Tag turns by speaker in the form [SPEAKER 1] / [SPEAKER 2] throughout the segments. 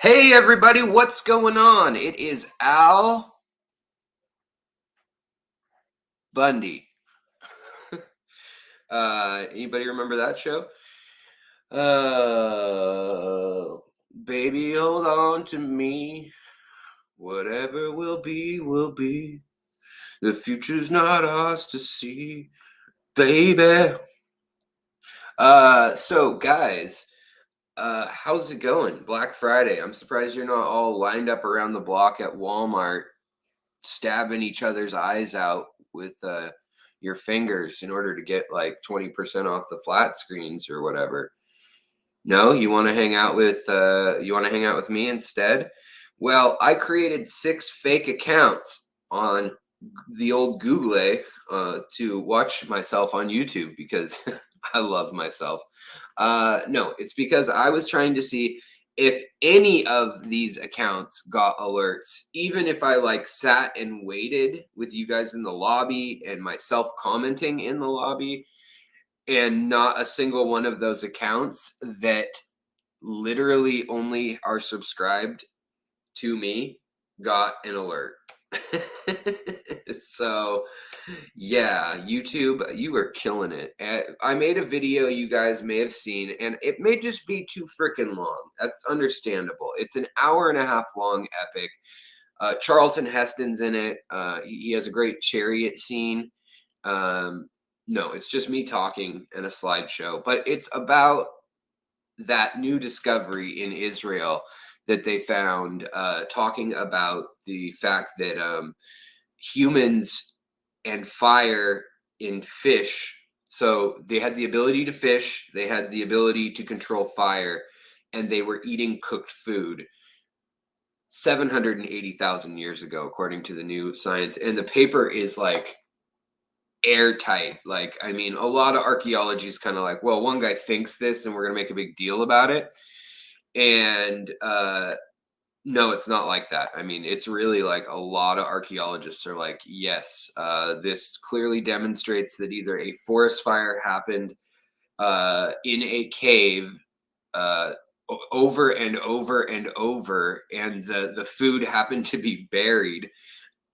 [SPEAKER 1] Hey everybody, what's going on? It is Al Bundy. Anybody remember that show? Baby, hold on to me. Whatever will be, will be. The future's not ours to see, baby. So guys, how's it going? Black Friday. I'm surprised you're not all lined up around the block at Walmart stabbing each other's eyes out with your fingers in order to get like 20% off the flat screens or whatever. No, you want to hang out with me instead? Well, I created 6 fake accounts on the old Google to watch myself on YouTube because I love myself. No, it's because I was trying to see if any of these accounts got alerts, even if I like sat and waited with you guys in the lobby and myself commenting in the lobby, and not a single one of those accounts that literally only are subscribed to me got an alert. So yeah, YouTube, you are killing it. I made a video you guys may have seen, and it may just be too freaking long. That's understandable. It's an hour and a half long epic. Charlton Heston's in it. He has a great chariot scene. No, it's just me talking and a slideshow, but it's about that new discovery in Israel that they found, talking about the fact that humans and fire in fish. So they had the ability to fish, they had the ability to control fire, and they were eating cooked food 780,000 years ago, according to the new science. And the paper is like airtight. Like, I mean, a lot of archaeology is kind of like, well, one guy thinks this and we're going to make a big deal about it. And no, it's not like that. I mean, it's really like a lot of archaeologists are like, yes, this clearly demonstrates that either a forest fire happened in a cave over and over and over, and the food happened to be buried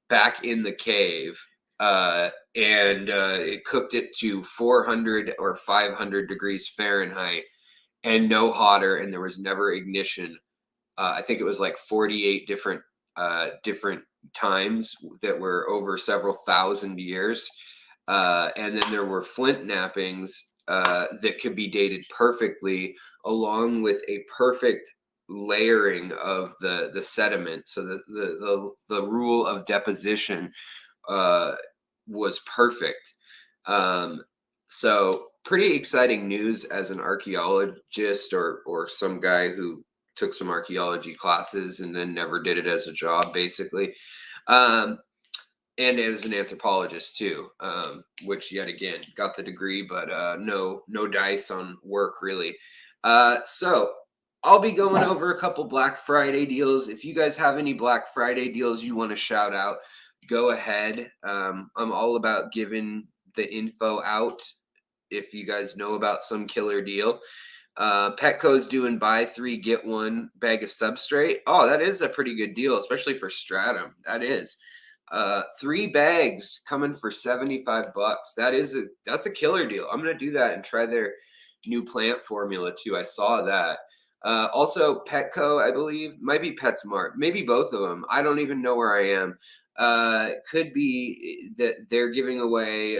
[SPEAKER 1] back in the cave, and it cooked it to 400 or 500 degrees Fahrenheit and no hotter, and there was never ignition. I think it was like 48 different times that were over several thousand years. And then there were flint knappings that could be dated perfectly, along with a perfect layering of the sediment. So the rule of deposition was perfect. So pretty exciting news as an archaeologist or some guy who took some archaeology classes and then never did it as a job, basically. And as an anthropologist too, which yet again got the degree, but no dice on work really. So I'll be going over a couple Black Friday deals. If you guys have any Black Friday deals you want to shout out, go ahead. I'm all about giving the info out if you guys know about some killer deal. Petco's doing buy 3 get 1 bag of substrate. Oh, that is a pretty good deal, especially for stratum. That is 3 bags coming for 75 bucks. That's a killer deal. I'm gonna do that and try their new plant formula too. I saw that. Also Petco, I believe, might be PetSmart, maybe both of them. I don't even know where I am. Could be that they're giving away.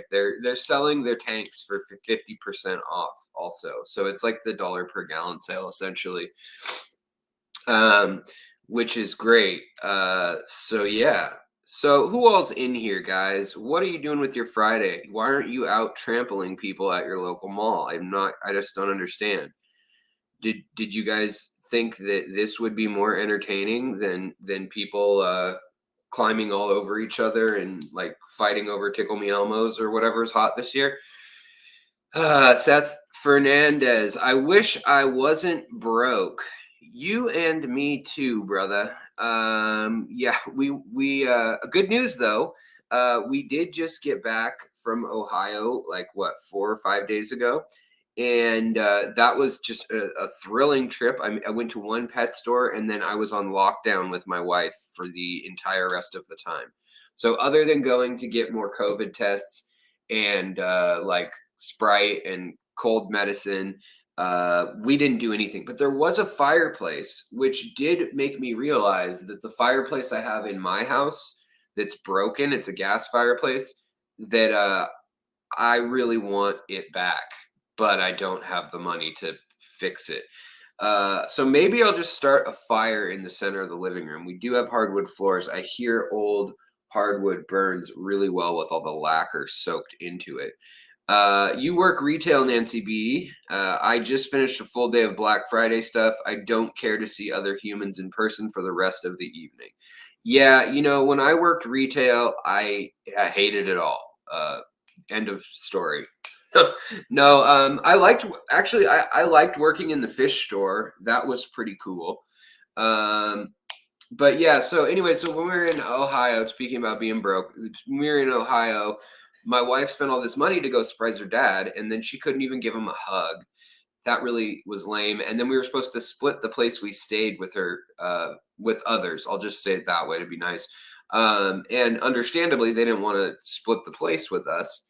[SPEAKER 1] They're selling their tanks for 50% off also. So it's like the $1 per gallon sale essentially. Which is great. So yeah. So who all's in here, guys? What are you doing with your Friday? Why aren't you out trampling people at your local mall? I just don't understand. Did you guys think that this would be more entertaining than people climbing all over each other and like fighting over Tickle Me Elmos or whatever's hot this year? Seth Fernandez, I wish I wasn't broke. You and me too, brother. Yeah, we good news though. We did just get back from Ohio, like what, 4 or 5 days ago, And that was just a thrilling trip. I went to one pet store, and then I was on lockdown with my wife for the entire rest of the time. So other than going to get more COVID tests and like Sprite and cold medicine, we didn't do anything. But there was a fireplace, which did make me realize that the fireplace I have in my house that's broken, it's a gas fireplace, that I really want it back, but I don't have the money to fix it. So maybe I'll just start a fire in the center of the living room. We do have hardwood floors. I hear old hardwood burns really well with all the lacquer soaked into it. You work retail, Nancy B. I just finished a full day of Black Friday stuff. I don't care to see other humans in person for the rest of the evening. Yeah, you know, when I worked retail, I hated it all. End of story. No, I liked actually I liked working in the fish store. That was pretty cool. But yeah, so anyway, so when we were in Ohio, speaking about being broke, when we were in Ohio, my wife spent all this money to go surprise her dad, and then she couldn't even give him a hug. That really was lame. And then we were supposed to split the place we stayed with her with others. I'll just say it that way to be nice. And understandably, they didn't want to split the place with us.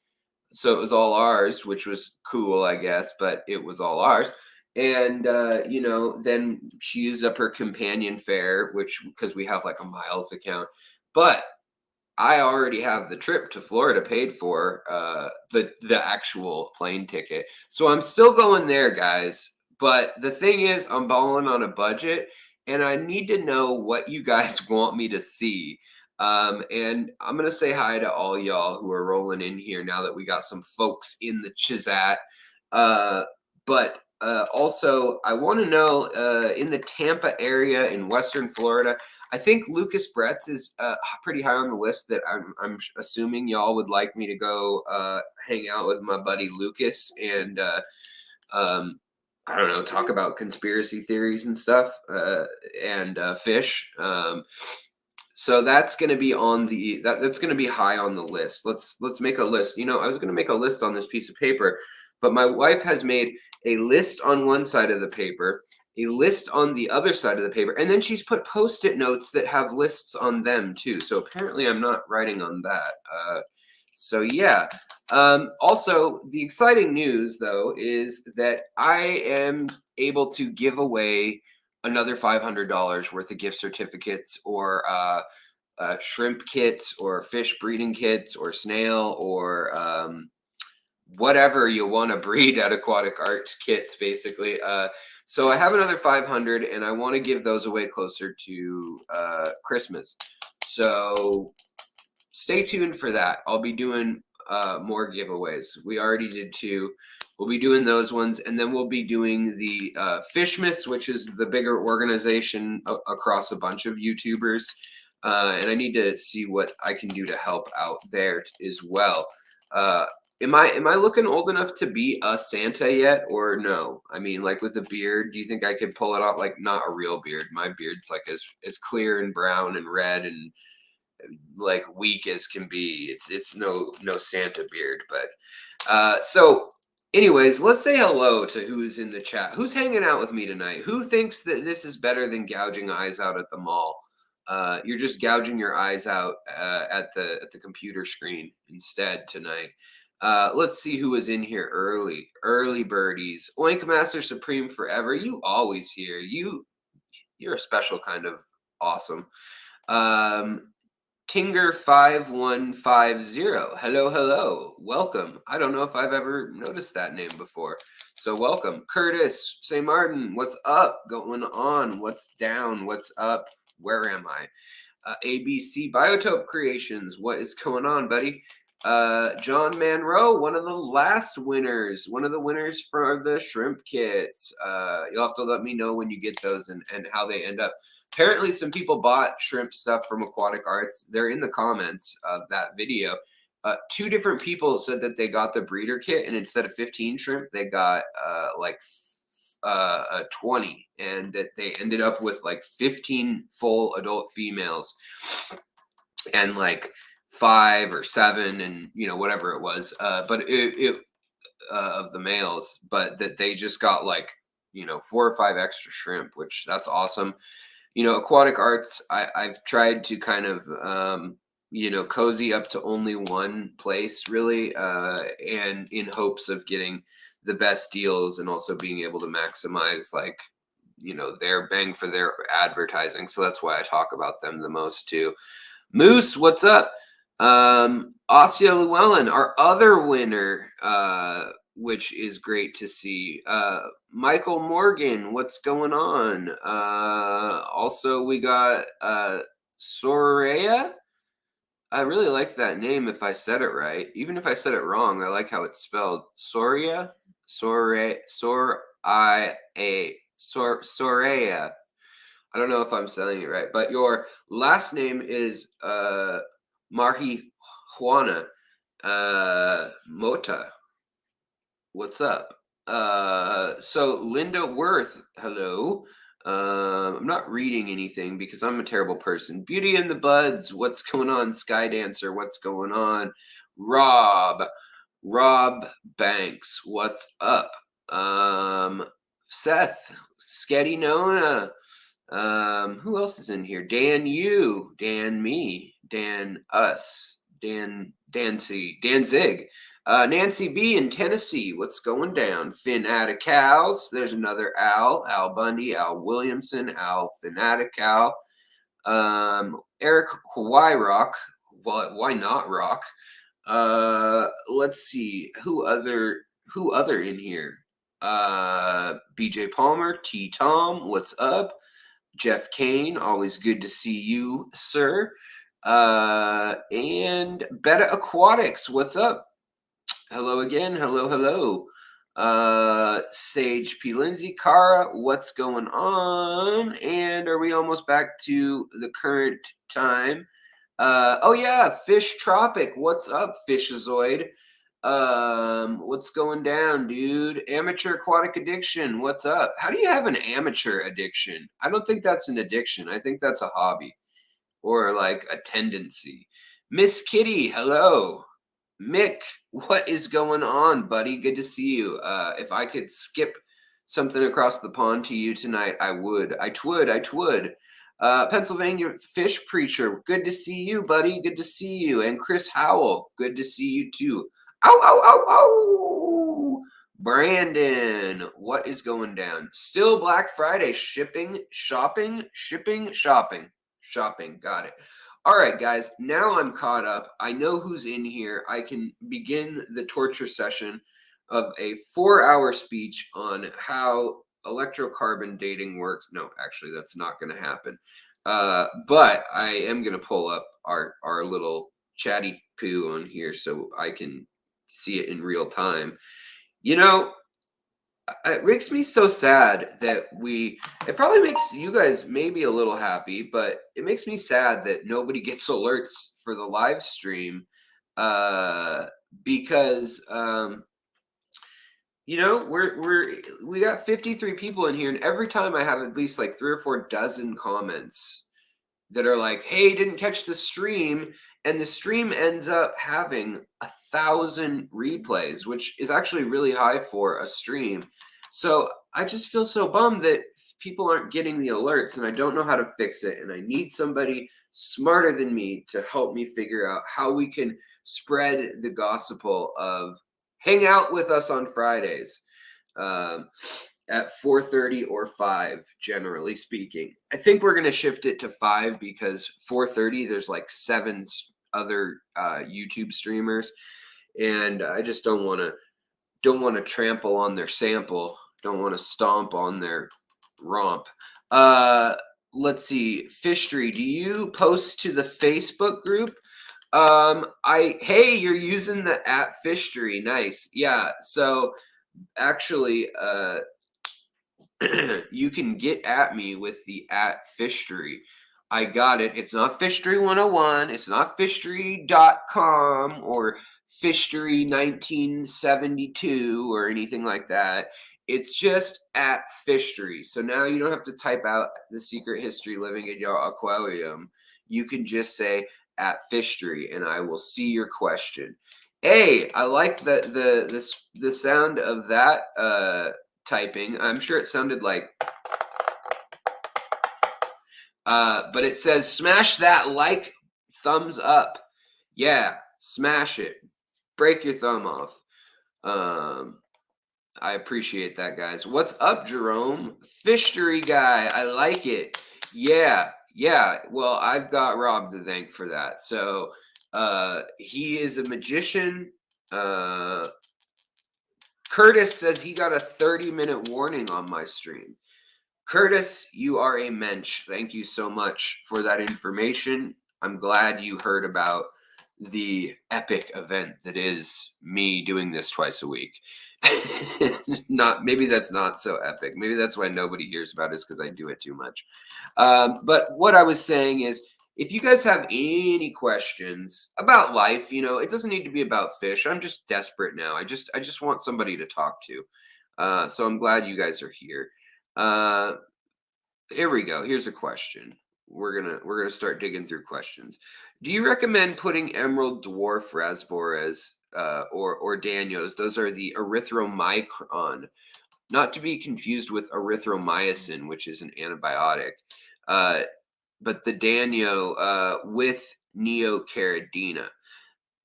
[SPEAKER 1] So it was all ours, which was cool, I guess, but it was all ours. And, you know, then she used up her companion fare, which because we have like a miles account. But I already have the trip to Florida paid for, the actual plane ticket. So I'm still going there, guys. But the thing is, I'm balling on a budget, and I need to know what you guys want me to see. And I'm gonna say hi to all y'all who are rolling in here now that we got some folks in the Chizat. But also, I want to know in the Tampa area in Western Florida. I think Lucas Bretz is pretty high on the list that I'm assuming y'all would like me to go hang out with my buddy Lucas and I don't know, talk about conspiracy theories and stuff and fish. So that's going to be on the that's going to be high on the list. Let's make a list. You know, I was going to make a list on this piece of paper, but my wife has made a list on one side of the paper, a list on the other side of the paper, and then she's put post-it notes that have lists on them too. So apparently I'm not writing on that. So yeah. Also, the exciting news though is that I am able to give away another $500 worth of gift certificates or shrimp kits or fish breeding kits or snail or whatever you want to breed at Aquatic Arts kits, basically. So I have another 500 and I want to give those away closer to Christmas. So stay tuned for that. I'll be doing more giveaways. We already did 2. We'll be doing those ones, and then we'll be doing the Fishmas, which is the bigger organization across a bunch of YouTubers. And I need to see what I can do to help out there as well. Am I looking old enough to be a Santa yet, or no? I mean, like with the beard, do you think I could pull it off? Like not a real beard. My beard's like as clear and brown and red and like weak as can be. It's no Santa beard, but so anyways, let's say hello to who's in the chat. Who's hanging out with me tonight? Who thinks that this is better than gouging eyes out at the mall? You're just gouging your eyes out at the computer screen instead tonight. Let's see who was in here early. Early birdies. Oink Master Supreme forever. You always here. You're a special kind of awesome. Tinger 5150. Hello. Welcome. I don't know if I've ever noticed that name before. So welcome. Curtis, St. Martin, what's up? Going on? What's down? What's up? Where am I? ABC Biotope Creations. What is going on, buddy? John Manroe, one of the last winners, one of the winners for the shrimp kits. You'll have to let me know when you get those and how they end up. Apparently some people bought shrimp stuff from Aquatic Arts. They're in the comments of that video. 2 different people said that they got the breeder kit, and instead of 15 shrimp, they got like 20, and that they ended up with like 15 full adult females and like 5 or 7 and you know whatever it was, but it of the males, but that they just got like, 4 or 5 extra shrimp, which that's awesome. Aquatic Arts, I've tried to kind of, cozy up to only one place really, and in hopes of getting the best deals and also being able to maximize like, their bang for their advertising. So that's why I talk about them the most too. Moose, what's up? Asya Llewellyn, our other winner, which is great to see. Michael Morgan, what's going on? Also, we got Soraya. I really like that name if I said it right. Even if I said it wrong, I like how it's spelled. Soraya? Soraya. Soraya. I don't know if I'm saying it right, but your last name is Marijuana Mota. What's up? So Linda Worth, hello. I'm not reading anything because I'm a terrible person. Beauty and the Buds, what's going on? Sky Dancer, what's going on? Rob Banks, what's up? Seth, Sketty Nona. Who else is in here? Dan you, Dan me, Dan us, Dan C, Dan Zig. Nancy B in Tennessee, what's going down? Fanaticows, there's another Al Bundy, Al Williamson, Al Fanatical. Eric Hawaii Rock, well, why not Rock? Let's see, who other in here? BJ Palmer, T Tom, what's up? Jeff Kane, always good to see you, sir. And Beta Aquatics, what's up? Hello again. Hello. Sage P. Lindsay, Kara, what's going on? And are we almost back to the current time? Oh yeah, Fish Tropic, what's up, Fishazoid? What's going down, dude? Amateur Aquatic Addiction, what's up? How do you have an amateur addiction? I don't think that's an addiction. I think that's a hobby or like a tendency. Miss Kitty, hello. Mick, what is going on, buddy? Good to see you. If I could skip something across the pond to you tonight, I would. I twould. Pennsylvania Fish Preacher, good to see you, buddy. Good to see you. And Chris Howell, good to see you too. Ow. Brandon, what is going down? Still Black Friday shopping. Got it. All right, guys, now I'm caught up. I know who's in here. I can begin the torture session of a 4-hour speech on how electrocarbon dating works. No, actually, that's not going to happen. But I am going to pull up our little chatty poo on here so I can see it in real time. It makes me so sad that it probably makes you guys maybe a little happy, but it makes me sad that nobody gets alerts for the live stream, because we got 53 people in here, and every time I have at least like 3 or 4 dozen comments that are like, hey, didn't catch the stream, and the stream ends up having 1,000 replays, which is actually really high for a stream. So I just feel so bummed that people aren't getting the alerts, and I don't know how to fix it, and I need somebody smarter than me to help me figure out how we can spread the gospel of hang out with us on Fridays at 4:30 or 5, generally speaking. I think we're going to shift it to 5 because 4:30 there's like 7 other YouTube streamers, and I just don't want to trample on their sample, don't want to stomp on their romp. Let's see, Fishery, do you post to the Facebook group? Hey, you're using the @Fishery, nice. Yeah, so actually you can get at me with the @Fishery. I got it. It's not Fishery 101. It's not fishery.com or Fishery 1972 or anything like that. It's just @Fishery. So now you don't have to type out the secret history living in your aquarium. You can just say @Fishery and I will see your question. Hey, I like the sound of that typing. I'm sure it sounded like but it says smash that like thumbs up. Yeah, smash it. Break your thumb off. Um I appreciate that, guys. What's up, Jerome? Fishery guy. I like it. Yeah, yeah. Well, I've got Rob to thank for that. So he is a magician. Curtis says he got a 30-minute warning on my stream. Curtis, you are a mensch. Thank you so much for that information. I'm glad you heard about the epic event that is me doing this twice a week. Not maybe that's not so epic. Maybe that's why nobody hears about it, is because I do it too much. But what I was saying is, if you guys have any questions about life, you know, it doesn't need to be about fish. I'm just desperate now. I just want somebody to talk to. So I'm glad you guys are here. Here we go. Here's a question. We're gonna start digging through questions. Do you recommend putting emerald dwarf rasboras or danios? Those are the erythromycron, not to be confused with erythromycin, which is an antibiotic. But the danio with neocaridina.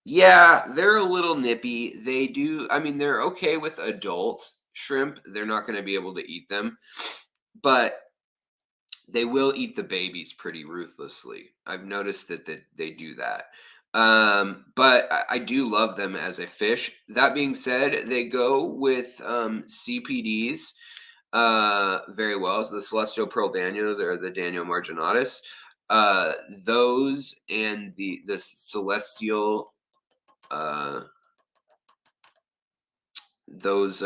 [SPEAKER 1] Yeah, they're a little nippy. They do. I mean, they're okay with adult shrimp. They're not going to be able to eat them, but they will eat the babies pretty ruthlessly. I've noticed that they do that. But I do love them as a fish. That being said, they go with CPDs very well. So the Celestial Pearl Danios or the Danio marginatus. Those and the Celestial those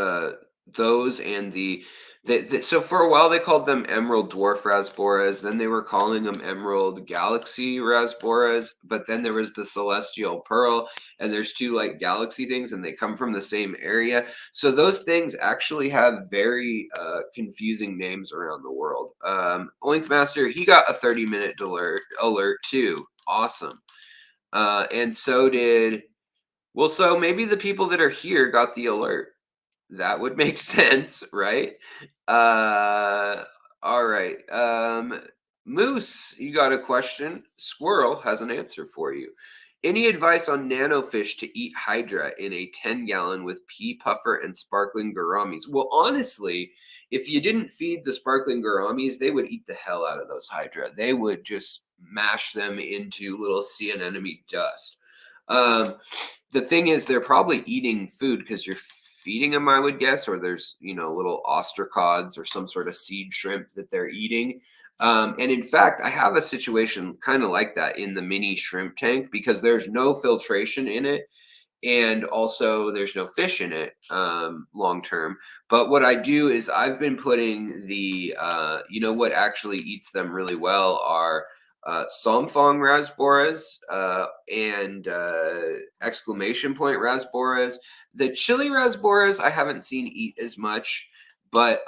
[SPEAKER 1] and so for a while they called them emerald dwarf rasboras, then they were calling them emerald galaxy rasboras, but then there was the celestial pearl, and there's two like galaxy things and they come from the same area. So those things actually have very confusing names around the world. Oink Master, he got a 30-minute alert too. Awesome. And so did well, so maybe the people that are here got the alert. That would make sense, right? All right. Moose, you got a question. Squirrel has an answer for you. Any advice on nanofish to eat hydra in a 10-gallon with pea puffer and sparkling gouramis? Well, honestly, if you didn't feed the sparkling gouramis, they would eat the hell out of those hydra. They would just mash them into little sea anemone dust. The thing is, they're probably eating food because you're feeding them, I would guess, or there's, you know, little ostracods or some sort of seed shrimp that they're eating. And in fact, I have a situation kind of like that in the mini shrimp tank because there's no filtration in it. And also there's no fish in it long term. But what I do is I've been putting the, you know, what actually eats them really well are Somfong rasboras and exclamation point rasboras. The chili rasboras I haven't seen eat as much, but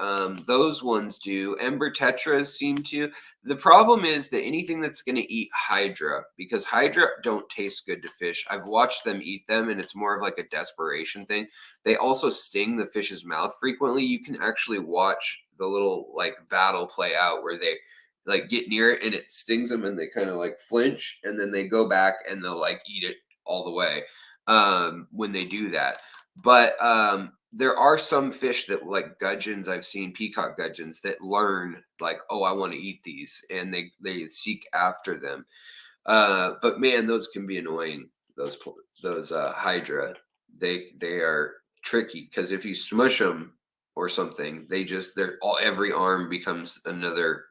[SPEAKER 1] those ones do. Ember tetras seem to. The problem is that anything that's going to eat hydra, because hydra don't taste good to fish. I've watched them eat them, and it's more of like a desperation thing. They also sting the fish's mouth frequently. You can actually watch the little like battle play out where they like get near it and it stings them and they kind of like flinch and then they go back and they'll like eat it all the way when they do that. But there are some fish that like gudgeons, I've seen peacock gudgeons that learn like, oh, I want to eat these, and they seek after them. But man, those can be annoying. Those hydra, they are tricky because if you smush them or something, they're all every arm becomes another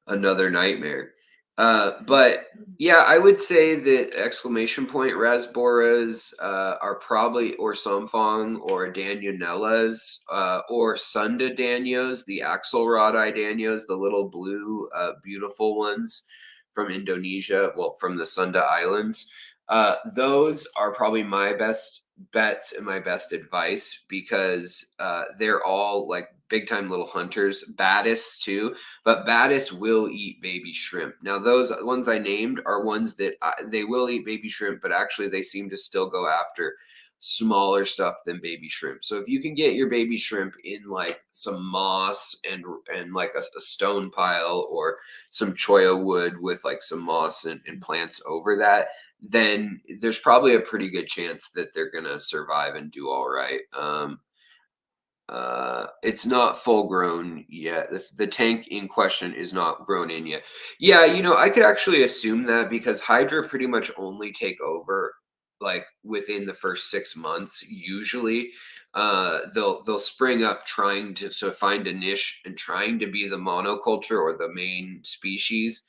[SPEAKER 1] nightmare. But yeah, I would say that exclamation point rasboras are probably, or somfong or danionellas or sunda danios, the axelrodi danios, the little blue beautiful ones from Indonesia, well, from the Sunda Islands. Those are probably my best bets and my best advice because they're all like big time little hunters. Baddis too, but Baddis will eat baby shrimp. Now those ones I named are ones that they will eat baby shrimp, but actually they seem to still go after smaller stuff than baby shrimp. So if you can get your baby shrimp in like some moss and like a stone pile or some cholla wood with like some moss and plants over that, then there's probably a pretty good chance that they're gonna survive and do all right. It's not full grown yet. The tank in question is not grown in yet. Yeah, you know, I could actually assume that because Hydra pretty much only take over like within the first 6 months. Usually, they'll spring up trying to find a niche and trying to be the monoculture or the main species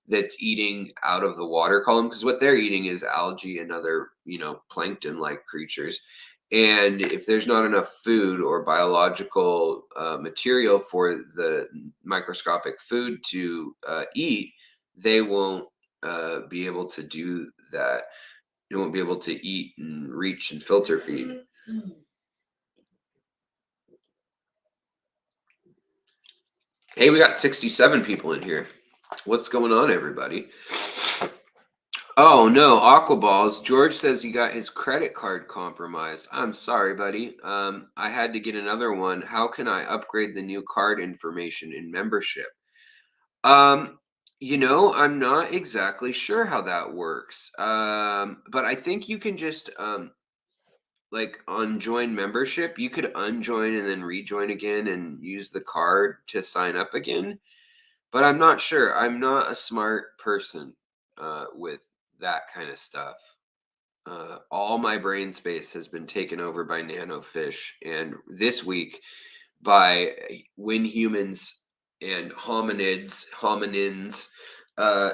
[SPEAKER 1] that's eating out of the water column, because what they're eating is algae and other, you know, plankton like creatures. And if there's not enough food or biological material for the microscopic food to eat, they won't be able to do that. They won't be able to eat and reach and filter feed. Hey, we got 67 people in here. What's going on, everybody? Oh no, Aquaballs. George says he got his credit card compromised. I'm sorry, buddy. I had to get another one. How can I upgrade the new card information in membership? You know, I'm not exactly sure how that works. But I think you can just like unjoin membership. You could unjoin and then rejoin again and use the card to sign up again. But I'm not sure. I'm not a smart person with that kind of stuff. All my brain space has been taken over by nanofish, and this week by when humans and hominins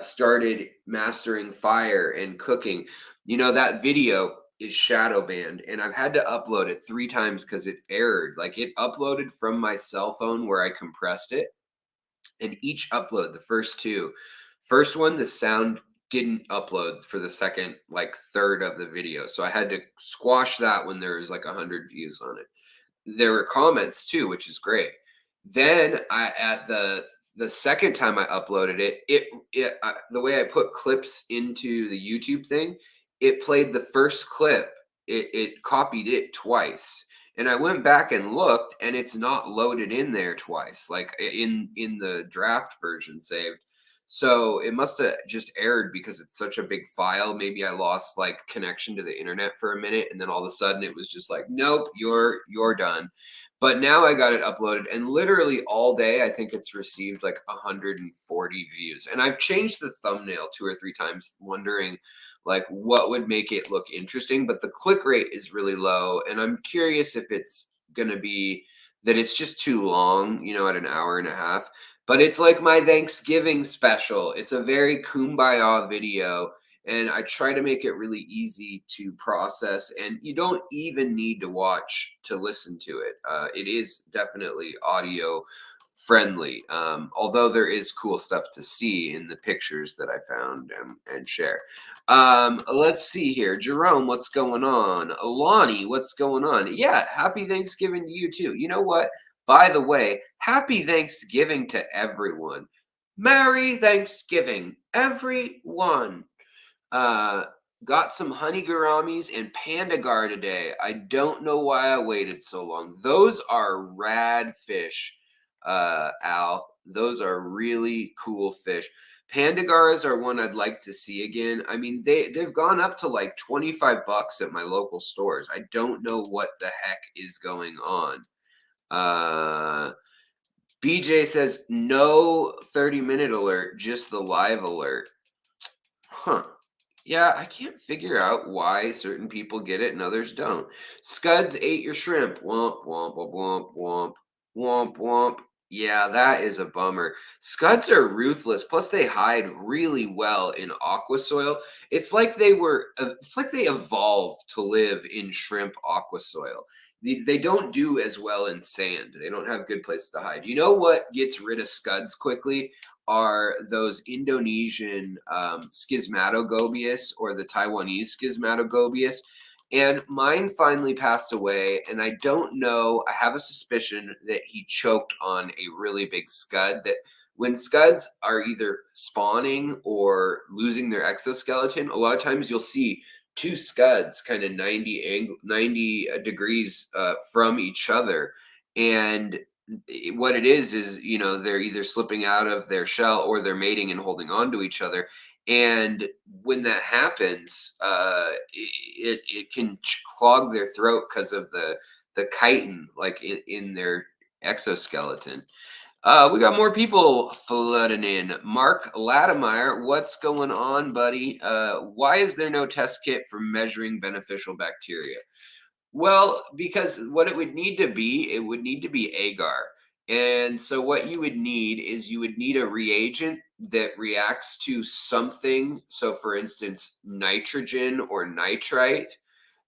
[SPEAKER 1] started mastering fire and cooking. You know, that video is shadow banned, and I've had to upload it 3 times because it errored. Like, it uploaded from my cell phone where I compressed it, and each upload, the first one, the sound didn't upload for the second like third of the video, so I had to squash that when there was like 100 views on it. There were comments too, which is great. Then I at the second time I uploaded it, the way I put clips into the YouTube thing, it played the first clip, it copied it twice. And I went back and looked, and it's not loaded in there twice, like in the draft version saved. So it must have just errored because it's such a big file. Maybe I lost like connection to the internet for a minute, and then all of a sudden it was just like, nope, you're done. But now I got it uploaded, and literally all day I think it's received like 140 views. And I've changed the thumbnail 2 or 3 times, wondering like what would make it look interesting, but the click rate is really low, and I'm curious if it's gonna be that it's just too long, you know, at an hour and a half. But it's like my Thanksgiving special. It's a very kumbaya video, and I try to make it really easy to process, and you don't even need to watch to listen to it. It is definitely audio friendly, although there is cool stuff to see in the pictures that I found and share. Let's see here. Jerome, what's going on? Alani, what's going on? Yeah, happy Thanksgiving to you too. You know what? By the way, happy Thanksgiving to everyone. Merry Thanksgiving, everyone. Got some honey gouramis and pandagar today. I don't know why I waited so long. Those are rad fish, Al. Those are really cool fish. Pandagars are one I'd like to see again. I mean, they've gone up to like $25 at my local stores. I don't know what the heck is going on. BJ says no 30-minute alert, just the live alert. Huh. Yeah, I can't figure out why certain people get it and others don't. Scuds ate your shrimp. Womp, womp, womp, womp, womp, womp. Yeah, that is a bummer. Scuds are ruthless. Plus, they hide really well in aqua soil. It's like they evolved to live in shrimp aqua soil. They don't do as well in sand. They don't have good places to hide. You know what gets rid of scuds quickly? Are those Indonesian Schismatogobius or the Taiwanese Schismatogobius. And mine finally passed away, and I don't know. I have a suspicion that he choked on a really big scud. That when scuds are either spawning or losing their exoskeleton, a lot of times you'll see two scuds kind of 90 degrees from each other. And what it is, you know, they're either slipping out of their shell or they're mating and holding on to each other. And when that happens, it can clog their throat because of the chitin, like in their exoskeleton. We got more people flooding in. Mark Latimer, what's going on, buddy? Why is there no test kit for measuring beneficial bacteria? Well, because what it would need to be, it would need to be agar. And so what you would need is you would need a reagent that reacts to something. So for instance, nitrogen or nitrite,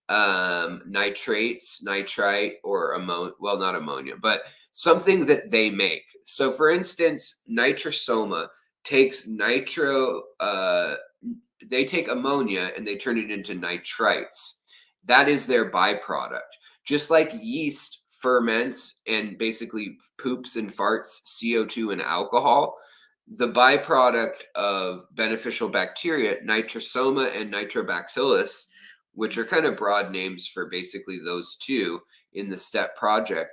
[SPEAKER 1] nitrates, nitrite, or ammonia. Well, not ammonia, but something that they make. So for instance, nitrosoma takes they take ammonia and they turn it into nitrites. That is their byproduct. Just like yeast ferments and basically poops and farts CO2 and alcohol, the byproduct of beneficial bacteria, nitrosoma and nitrobacillus, which are kind of broad names for basically those two in the STEP project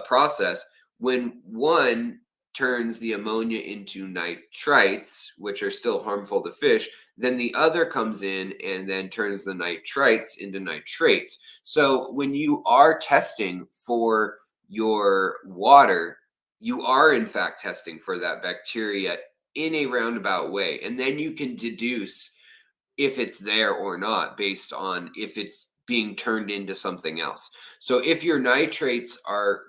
[SPEAKER 1] process, when one turns the ammonia into nitrites, which are still harmful to fish, then the other comes in and then turns the nitrites into nitrates. So when you are testing for your water, you are in fact testing for that bacteria in a roundabout way. And then you can deduce if it's there or not based on if it's being turned into something else. So if your nitrates are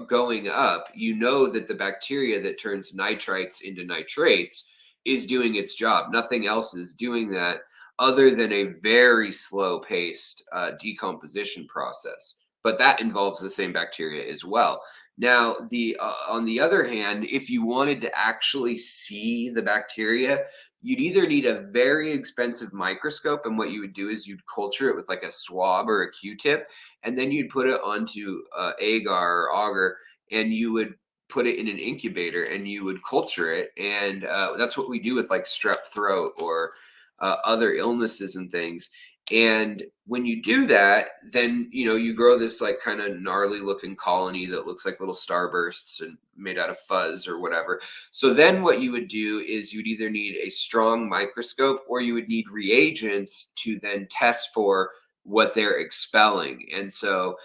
[SPEAKER 1] going up, you know that the bacteria that turns nitrites into nitrates is doing its job. Nothing else is doing that other than a very slow paced decomposition process. But that involves the same bacteria as well. Now, the on the other hand, if you wanted to actually see the bacteria, you'd either need a very expensive microscope, and what you would do is you'd culture it with like a swab or a Q-tip, and then you'd put it onto agar or auger, and you would put it in an incubator and you would culture it. And that's what we do with like strep throat or other illnesses and things. And when you do that, then you grow this like kind of gnarly looking colony that looks like little starbursts and made out of fuzz or whatever. So then what you would do is you'd either need a strong microscope or you would need reagents to then test for what they're expelling. And so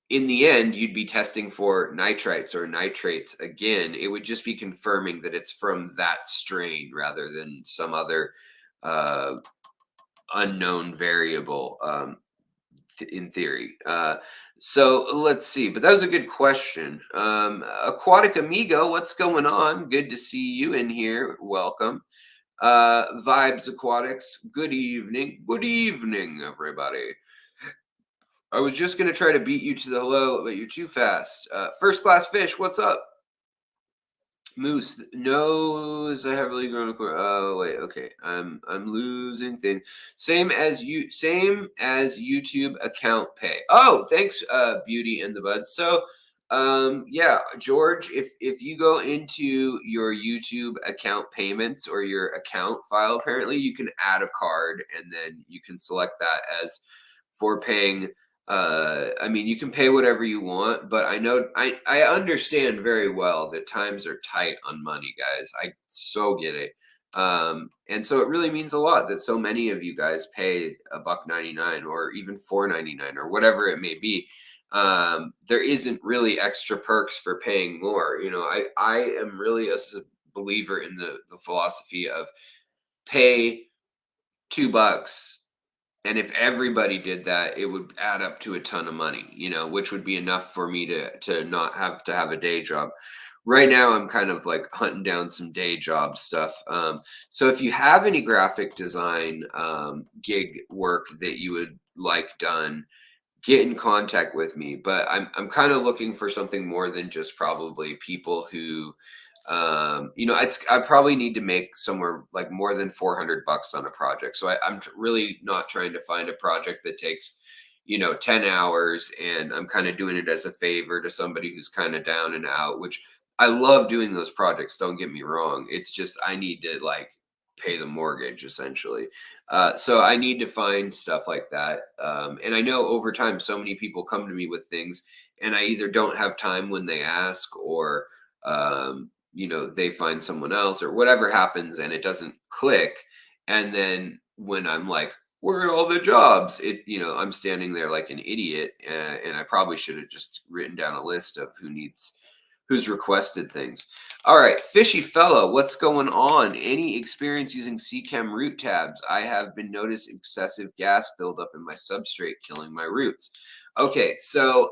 [SPEAKER 1] in the end, you'd be testing for nitrites or nitrates again. It would just be confirming that it's from that strain rather than some other unknown variable in theory. So let's see, but that was a good question. Aquatic Amigo, what's going on? Good to see you in here. Welcome. Vibes Aquatics, good evening. Good evening, everybody. I was just going to try to beat you to the hello, but you're too fast. First Class Fish, what's up? Moose knows a heavily grown aquarium. Oh wait, okay. I'm losing things. Same as YouTube account pay. Oh, thanks, Beauty and the Buds. So, yeah, George, if you go into your YouTube account payments or your account file, apparently you can add a card and then you can select that as for paying. I mean, you can pay whatever you want, but I understand very well that times are tight on money, guys. I so get it. And so it really means a lot that so many of you guys pay $1.99 or even $4.99 or whatever it may be. There isn't really extra perks for paying more. I am really a believer in the philosophy of pay $2. And if everybody did that, it would add up to a ton of money, which would be enough for me to not have to have a day job. Right now, I'm kind of like hunting down some day job stuff. So if you have any graphic design gig work that you would like done, get in contact with me. But I'm kind of looking for something more than just probably people who You know, I probably need to make somewhere like more than $400 on a project. So I'm really not trying to find a project that takes, you know, 10 hours, and I'm kind of doing it as a favor to somebody who's kind of down and out, which I love doing those projects. Don't get me wrong. It's just, I need to like pay the mortgage essentially. So I need to find stuff like that. And I know over time, so many people come to me with things, and I either don't have time when they ask, or, you know, they find someone else or whatever happens and it doesn't click. And then when I'm like, where are all the jobs? It, you know, I'm standing there like an idiot, and I probably should have just written down a list of who's requested things. All right, Fishy Fellow, what's going on? Any experience using CChem root tabs? I have been noticing excessive gas buildup in my substrate, killing my roots. Okay, so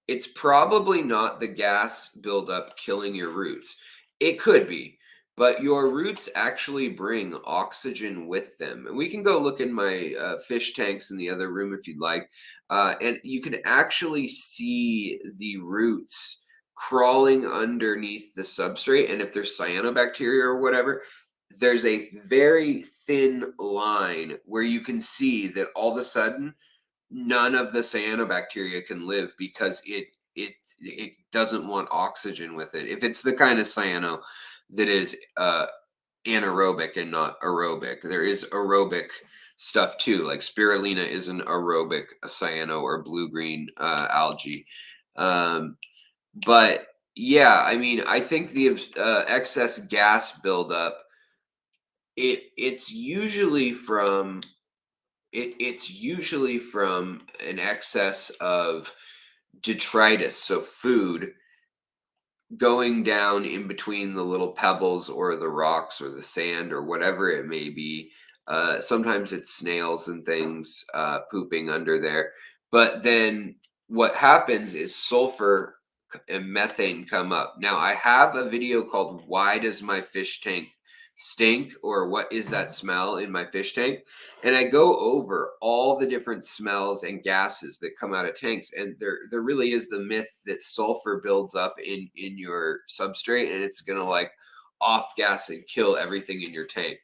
[SPEAKER 1] it's probably not the gas buildup killing your roots. It could be, but your roots actually bring oxygen with them. And we can go look in my fish tanks in the other room if you'd like. And you can actually see the roots crawling underneath the substrate. And if there's cyanobacteria or whatever, there's a very thin line where you can see that all of a sudden none of the cyanobacteria can live because it doesn't want oxygen with it. If it's the kind of cyano that is anaerobic and not aerobic, there is aerobic stuff too. Like spirulina is an aerobic cyano or blue green algae. But yeah, I mean, I think the excess gas buildup, it's usually from it's usually from an excess of detritus, so food going down in between the little pebbles or the rocks or the sand or whatever it may be. Sometimes it's snails and things pooping under there. But then what happens is sulfur and methane come up. Now, I have a video called Why Does My Fish Tank Stink? Or What Is That Smell in My Fish Tank? And I go over all the different smells and gases that come out of tanks. And there really is the myth that sulfur builds up in your substrate and it's gonna like off gas and kill everything in your tank.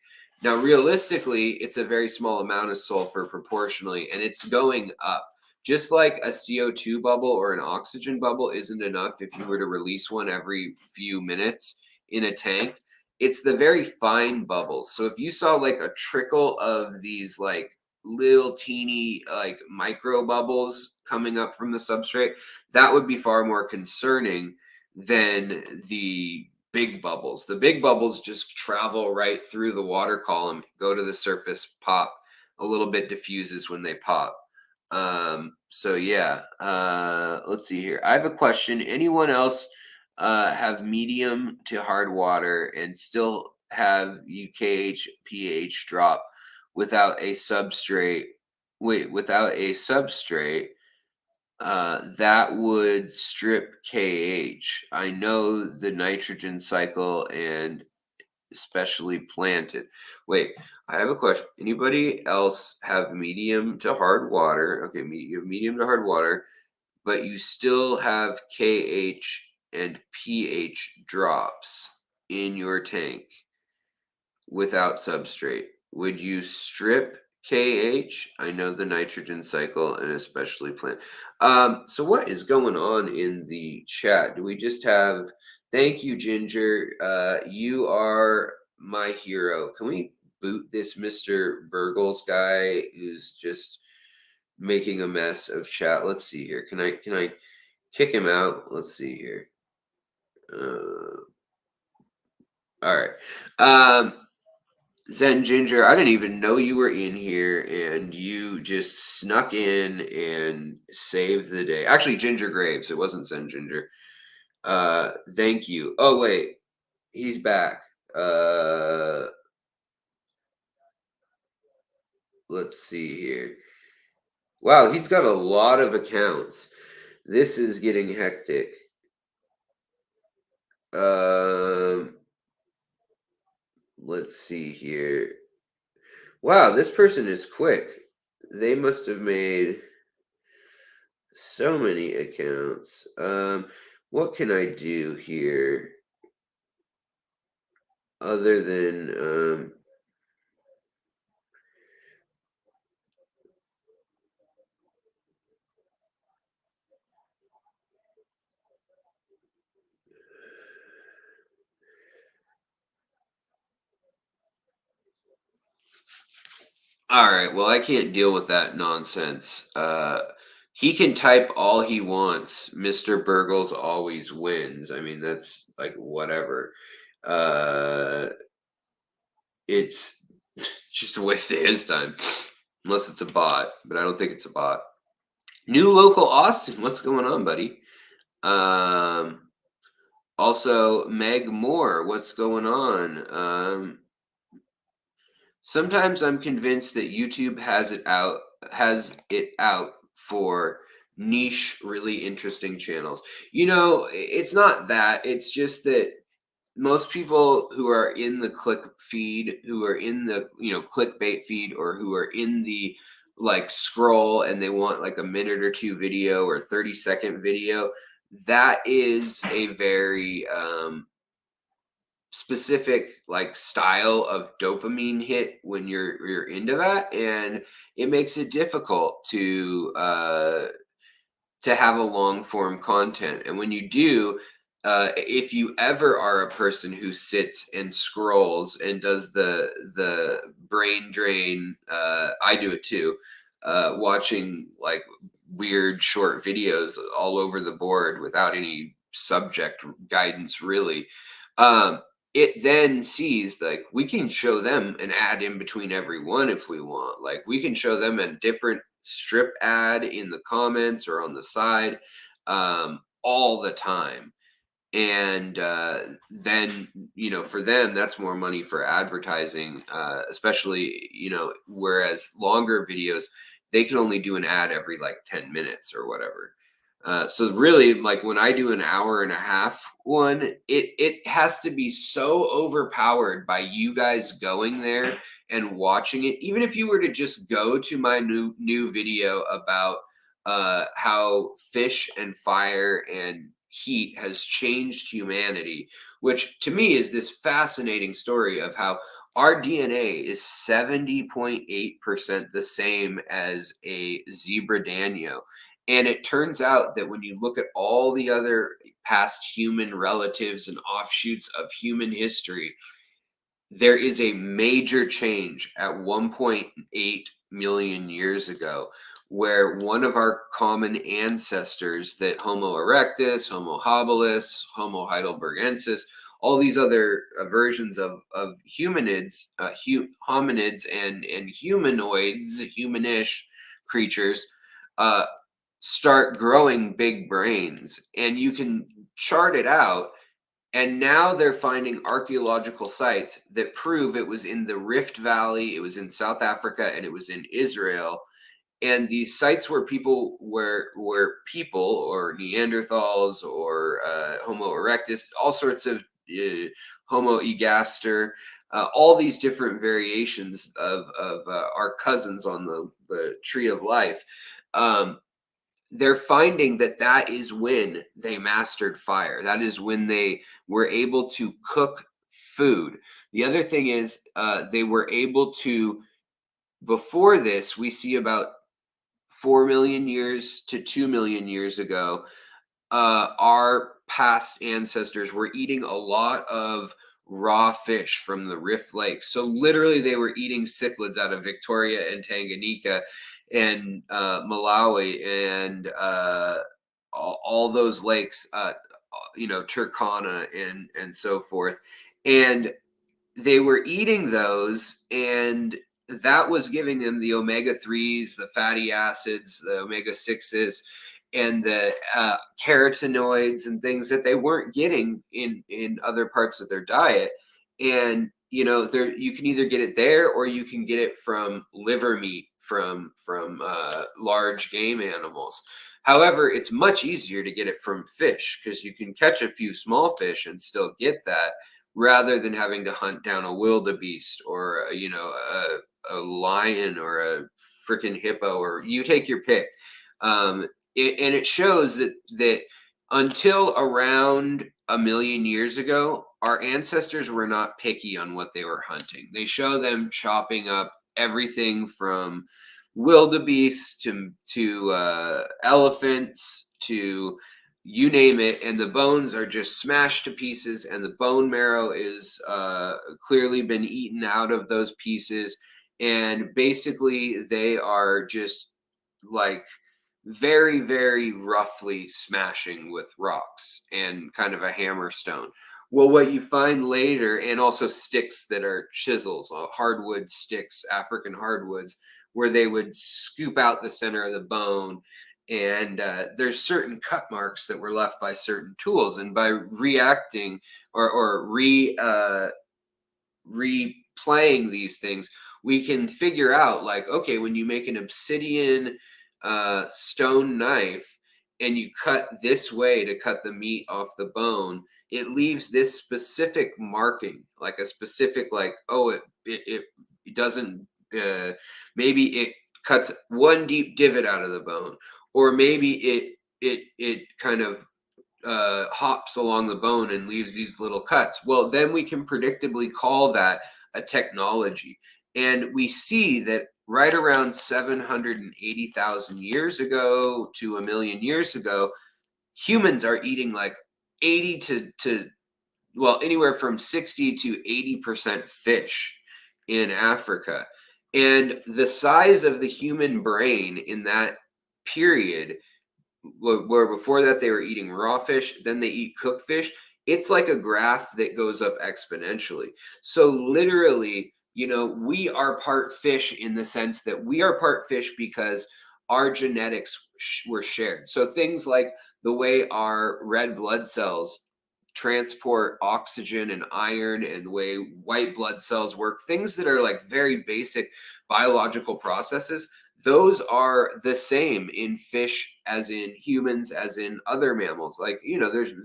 [SPEAKER 1] Now, realistically, it's a very small amount of sulfur proportionally, and it's going up. Just like a CO2 bubble or an oxygen bubble isn't enough if you were to release one every few minutes in a tank, it's the very fine bubbles. So if you saw like a trickle of these like little teeny like micro bubbles coming up from the substrate, that would be far more concerning than the big bubbles. The big bubbles just travel right through the water column, go to the surface, pop, a little bit diffuses when they pop. So yeah, let's see here. I have a question. Anyone else have medium to hard water and still have UKH pH drop without a substrate? Wait, without a substrate, that would strip KH. I know the nitrogen cycle and especially planted. Wait, I have a question. Anybody else have medium to hard water? Okay, you have medium to hard water, but you still have KH and pH drops in your tank without substrate. Would you strip KH? I know the nitrogen cycle and especially plant. So what is going on in the chat? Do we just have, thank you, Ginger. You are my hero. Can we boot this Mr. Burgles guy who's just making a mess of chat? Let's see here. Can I kick him out? Let's see here. All right. Zen Ginger, I didn't even know you were in here, and you just snuck in and saved the day. Actually, Ginger Graves. It wasn't Zen Ginger. Thank you. Oh wait, he's back. Let's see here. Wow, he's got a lot of accounts. This is getting hectic. Let's see here. Wow, this person is quick. They must have made so many accounts. What can I do here? other than all right, well, I can't deal with that nonsense. He can type all he wants. Mr. Burgles always wins. I mean, that's like whatever. Uh, it's just a waste of his time, unless it's a bot. But I don't think it's a bot. New local Austin, what's going on, buddy? Also, Meg Moore, what's going on? Sometimes I'm convinced that YouTube has it out for niche, really interesting channels. It's not that. It's just that most people who are in the click feed, who are in the clickbait feed, or who are in the like scroll and they want like a minute or two video or 30-second video, that is a very specific like style of dopamine hit when you're into that, and it makes it difficult to have a long form content. And when you do, if you ever are a person who sits and scrolls and does the brain drain, I do it too, watching like weird short videos all over the board without any subject guidance really. um it then sees like we can show them an ad in between every one if we want. Like we can show them a different strip ad in the comments or on the side, all the time. And then for them that's more money for advertising, especially whereas longer videos they can only do an ad every like 10 minutes or whatever. So really, like when I do an hour and a half one, it has to be so overpowered by you guys going there and watching it. Even if you were to just go to my new video about how fish and fire and heat has changed humanity, which to me is this fascinating story of how our DNA is 70.8% the same as a zebra danio. And it turns out that when you look at all the other past human relatives and offshoots of human history, there is a major change at 1.8 million years ago, where one of our common ancestors, that Homo erectus, Homo habilis, Homo heidelbergensis, all these other versions of humanids, hominids, and humanoids, humanish creatures, uh, start growing big brains. And you can chart it out, and now they're finding archaeological sites that prove it was in the Rift Valley, it was in South Africa, and it was in Israel. And these sites where people were people or Neanderthals or Homo erectus, all sorts of Homo egaster, all these different variations of our cousins on the tree of life. They're finding that that is when they mastered fire. That is when they were able to cook food. The other thing is they were able to, before this, we see about 4 million years to 2 million years ago, our past ancestors were eating a lot of raw fish from the Rift Lakes. So literally they were eating cichlids out of Victoria and Tanganyika and Malawi and all those lakes, Turkana and so forth. And they were eating those, and that was giving them the omega-3s, the fatty acids, the omega-6s, and the carotenoids and things that they weren't getting in other parts of their diet. And there, you can either get it there or you can get it from liver meat from large game animals. However, it's much easier to get it from fish because you can catch a few small fish and still get that, rather than having to hunt down a wildebeest or a lion or a freaking hippo, or you take your pick. And it shows that until around a million years ago, our ancestors were not picky on what they were hunting. They show them chopping up everything from wildebeest to elephants to you name it, and the bones are just smashed to pieces, and the bone marrow is clearly been eaten out of those pieces, and basically they are just like very, very roughly smashing with rocks and kind of a hammer stone. Well, what you find later, and also sticks that are chisels, hardwood sticks, African hardwoods, where they would scoop out the center of the bone. And there's certain cut marks that were left by certain tools. And by reacting or replaying these things, we can figure out like, okay, when you make an obsidian stone knife and you cut this way to cut the meat off the bone, it leaves this specific marking, like a specific, like, oh, it doesn't, maybe it cuts one deep divot out of the bone, or maybe it kind of hops along the bone and leaves these little cuts. Well, then we can predictably call that a technology. And we see that right around 780,000 years ago to a million years ago, humans are eating like 80 well, anywhere from 60 to 80% fish in Africa. And the size of the human brain in that period, where before that they were eating raw fish, then they eat cooked fish, it's like a graph that goes up exponentially. So literally, we are part fish in the sense that we are part fish because our genetics were shared. So things like the way our red blood cells transport oxygen and iron, and the way white blood cells work, things that are like very basic biological processes, those are the same in fish as in humans, as in other mammals. Like,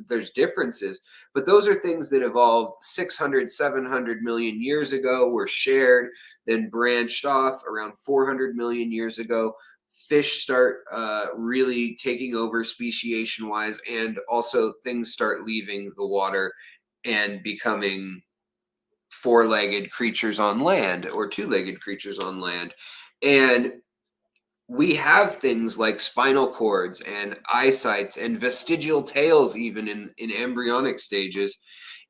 [SPEAKER 1] there's differences, but those are things that evolved 600, 700 million years ago, were shared, then branched off around 400 million years ago. Fish start really taking over speciation wise, and also things start leaving the water and becoming four-legged creatures on land or two-legged creatures on land. And we have things like spinal cords and eyesights and vestigial tails even in embryonic stages.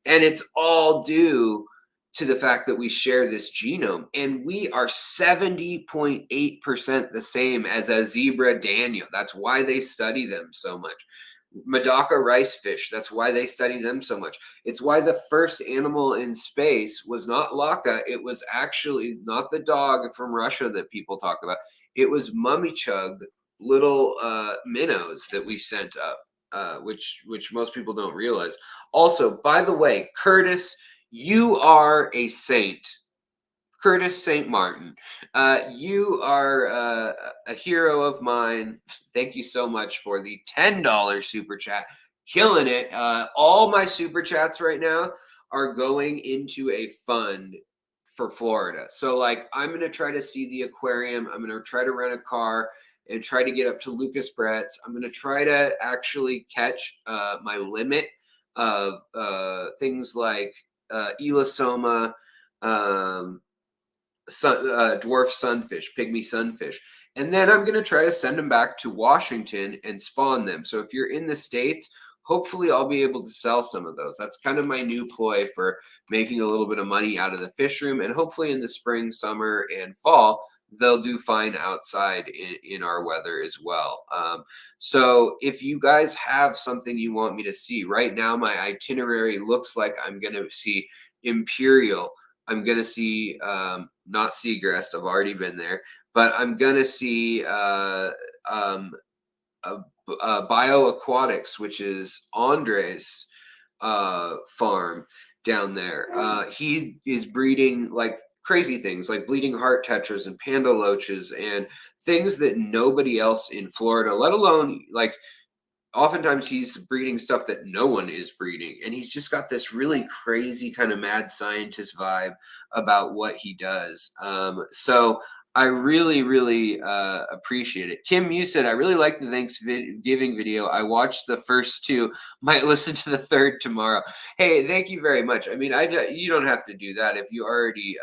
[SPEAKER 1] And it's all due to the fact that we share this genome, and we are 70.8% the same as a zebra Daniel. That's why they study them so much. Medaka rice fish, that's why they study them so much. It's why the first animal in space was not Laka. It was actually not the dog from Russia that people talk about. It was mummy chug, little minnows that we sent up, which most people don't realize. Also, by the way, Curtis, you are a saint. Curtis St. Martin, you are a hero of mine. Thank you so much for the $10 super chat. Killing it. All my super chats right now are going into a fund for Florida. So like, I'm going to try to see the aquarium. I'm going to try to rent a car and try to get up to Lucas Bretz. I'm going to try to actually catch my limit of things like Elasoma, dwarf sunfish, pygmy sunfish. And then I'm going to try to send them back to Washington and spawn them. So if you're in the States, hopefully I'll be able to sell some of those. That's kind of my new ploy for making a little bit of money out of the fish room. And hopefully in the spring, summer, and fall, they'll do fine outside in our weather as well. So if you guys have something you want me to see, right now my itinerary looks like I'm going to see Imperial. I'm going to see, not Seagrass, I've already been there, but I'm going to see Bioaquatics, which is Andre's farm down there. He is breeding like crazy things, like bleeding heart tetras and panda loaches and things that nobody else in Florida, let alone like, oftentimes he's breeding stuff that no one is breeding, and he's just got this really crazy kind of mad scientist vibe about what he does. So I really, really appreciate it. Kim, you said, I really like the Thanksgiving video. I watched the first two, might listen to the third tomorrow. Hey, thank you very much. I mean, you don't have to do that if you already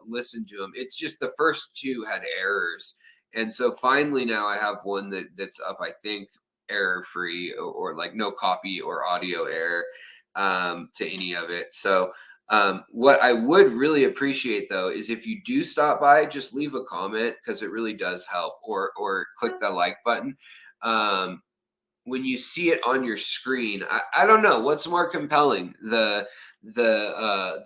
[SPEAKER 1] listened to them. It's just the first two had errors. And so finally now I have one that's up, I think, error free or like no copy or audio error to any of it. So what I would really appreciate though is if you do stop by, just leave a comment because it really does help, or click the like button. When you see it on your screen, I don't know what's more compelling, the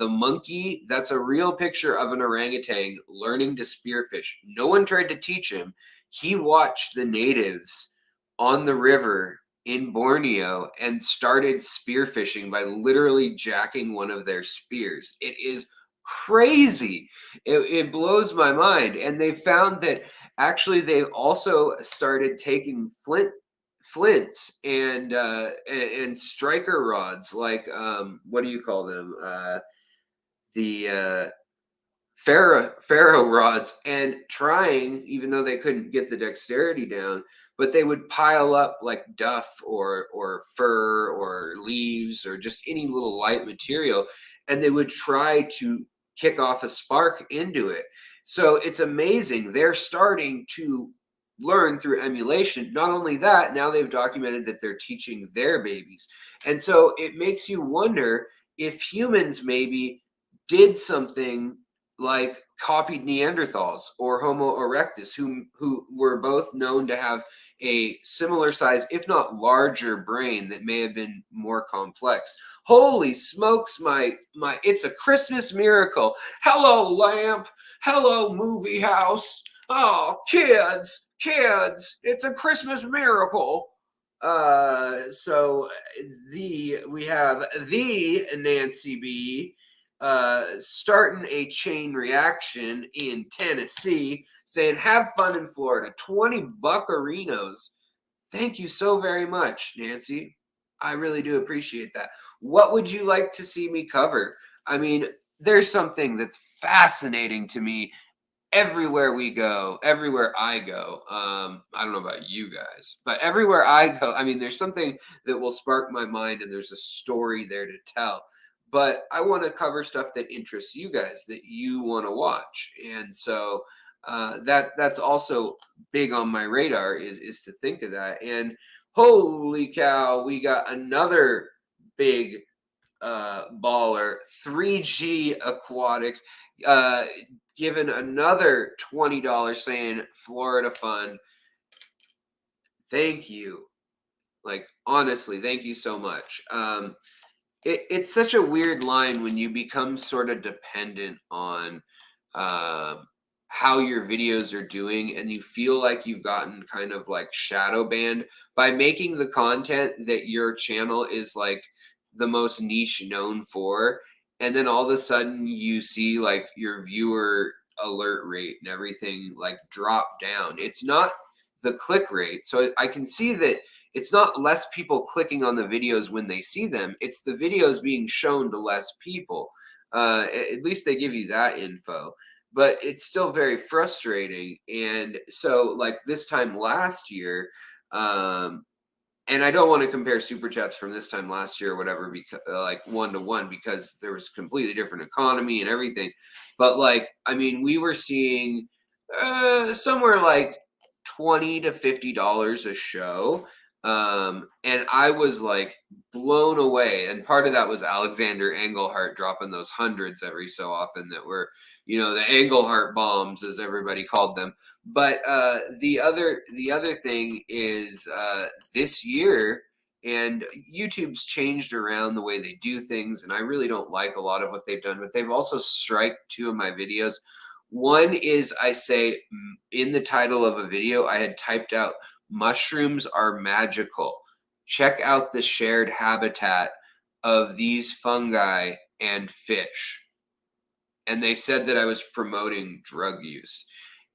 [SPEAKER 1] monkey that's a real picture of an orangutan learning to spearfish. No one tried to teach him. He watched the natives on the river in Borneo and started spearfishing by literally jacking one of their spears. It is crazy. It blows my mind. And they found that actually they've also started taking flints and striker rods, like what do you call them? The Pharaoh rods, and trying, even though they couldn't get the dexterity down, but they would pile up like duff or fur or leaves or just any little light material, and they would try to kick off a spark into it. So it's amazing. They're starting to learn through emulation. Not only that, now they've documented that they're teaching their babies. And so it makes you wonder if humans maybe did something like copied Neanderthals or Homo erectus, who were both known to have a similar size, if not larger, brain that may have been more complex. Holy smokes, my it's a Christmas miracle. Hello, lamp. Hello, movie house. Oh, kids, it's a Christmas miracle. So we have the Nancy B starting a chain reaction in Tennessee, saying, have fun in Florida. 20 buccarinos. Thank you so very much, Nancy. I really do appreciate that. What would you like to see me cover? I mean, there's something that's fascinating to me everywhere we go, everywhere I go. I don't know about you guys, but everywhere I go, I mean, there's something that will spark my mind and there's a story there to tell. But I want to cover stuff that interests you guys, that you want to watch. And so that's also big on my radar, is to think of that. And holy cow, we got another big baller, 3G Aquatics, given another $20, saying Florida Fun. Thank you. Like, honestly, thank you so much. It's such a weird line when you become sort of dependent on how your videos are doing, and you feel like you've gotten kind of like shadow banned by making the content that your channel is like the most niche known for, and then all of a sudden you see like your viewer alert rate and everything like drop down. It's not the click rate, so I can see that it's not less people clicking on the videos when they see them. It's the videos being shown to less people. At least they give you that info, but it's still very frustrating. And so like this time last year, and I don't want to compare super chats from this time last year or whatever, because like 1-to-1, because there was completely different economy and everything. But like, I mean, we were seeing somewhere like $20 to $50 a show. And I was like blown away. And part of that was Alexander Engelhart dropping those hundreds every so often that were, you know, the Engelhart bombs, as everybody called them. But the other thing is this year, and YouTube's changed around the way they do things, and I really don't like a lot of what they've done, but they've also striked 2 of my videos. One is, I say in the title of a video, I had typed out, mushrooms are magical. Check out the shared habitat of these fungi and fish. And they said that I was promoting drug use.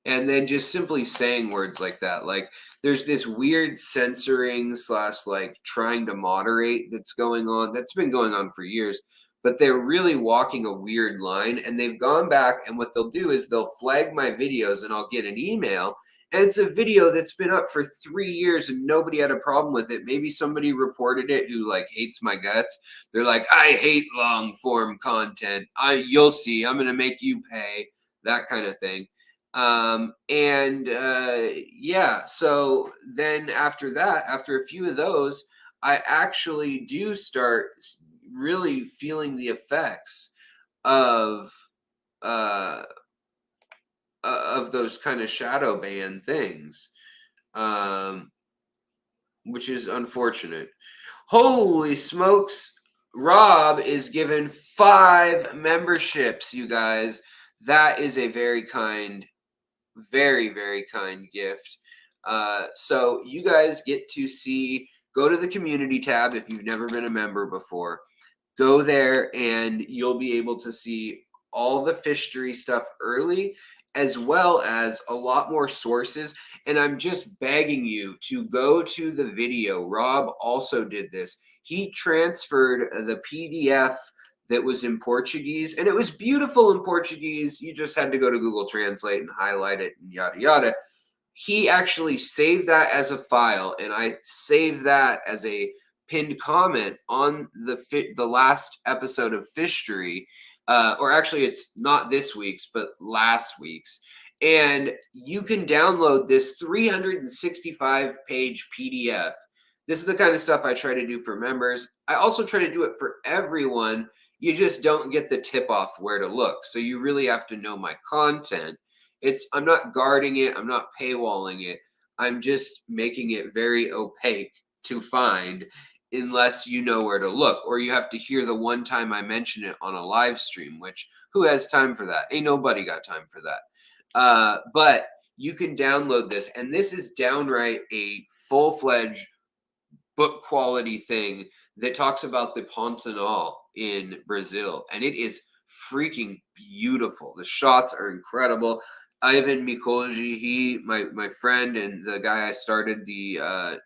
[SPEAKER 1] And then just simply saying words like that, like there's this weird censoring / like trying to moderate that's going on, that's been going on for years. but they're really walking a weird line. And they've gone back, and what they'll do is they'll flag my videos, and I'll get an email. And it's a video that's been up for 3 years and nobody had a problem with it. Maybe somebody reported it who like hates my guts. They're like, I hate long form content. You'll see, I'm going to make you pay, that kind of thing. Yeah, so then after that, after a few of those, I actually do start really feeling the effects of uh of those kind of shadow ban things, um, which is unfortunate. Holy smokes! Rob is given 5 memberships, you guys. That is a very kind, very, very kind gift. So you guys get to see, go to the community tab if you've never been a member before. Go there and you'll be able to see all the fishery stuff early, as well as a lot more sources. And I'm just begging you to go to the video. Rob also did this. He transferred the PDF that was in Portuguese, and it was beautiful in Portuguese. You just had to go to Google Translate and highlight it and yada yada. He actually saved that as a file, and I saved that as a pinned comment on the last episode of Fishery, or actually it's not this week's, but last week's. And you can download this 365 page PDF. This is the kind of stuff I try to do for members. I also try to do it for everyone. You just don't get the tip off where to look. So you really have to know my content. I'm not guarding it. I'm not paywalling it. I'm just making it very opaque to find unless you know where to look, or you have to hear the one time I mention it on a live stream, which who has time for that? Ain't nobody got time for that. But you can download this, and this is downright a full-fledged book quality thing that talks about the Pantanal in Brazil, and it is freaking beautiful. The shots are incredible. Ivan Mikoji, my friend and the guy I started the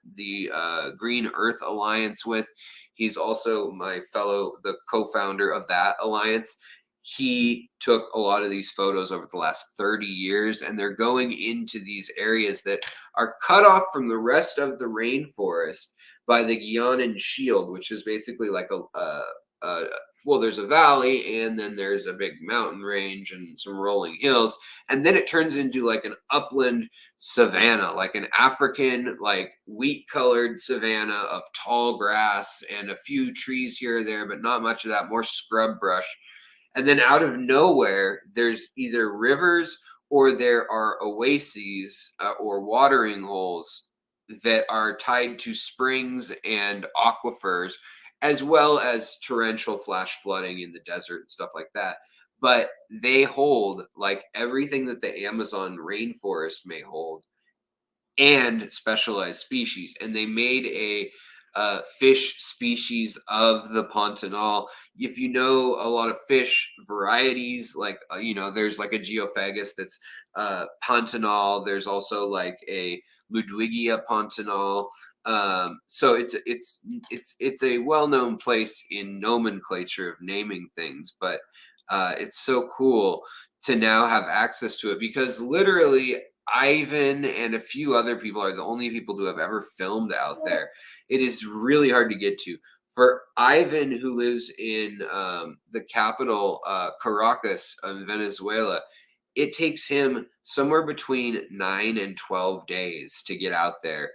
[SPEAKER 1] Green Earth Alliance with, he's also the co-founder of that alliance. He took a lot of these photos over the last 30 years, and they're going into these areas that are cut off from the rest of the rainforest by the Guianan Shield, which is basically like well, there's a valley, and then there's a big mountain range and some rolling hills, and then it turns into like an upland savanna, like an African, like wheat-colored savanna of tall grass and a few trees here or there, but not much of that, more scrub brush. And then out of nowhere, there's either rivers or there are oases or watering holes that are tied to springs and aquifers, as well as torrential flash flooding in the desert and stuff like that. But they hold like everything that the Amazon rainforest may hold, and specialized species. And they made a fish species of the Pantanal. If you know a lot of fish varieties, like there's like a Geophagus that's Pantanal. There's also like a Ludwigia Pantanal. So it's a well-known place in nomenclature of naming things, but it's so cool to now have access to it, because literally Ivan and a few other people are the only people who have ever filmed out there. It is really hard to get to. For Ivan, who lives in the capital, Caracas, in Venezuela, it takes him somewhere between 9 and 12 days to get out there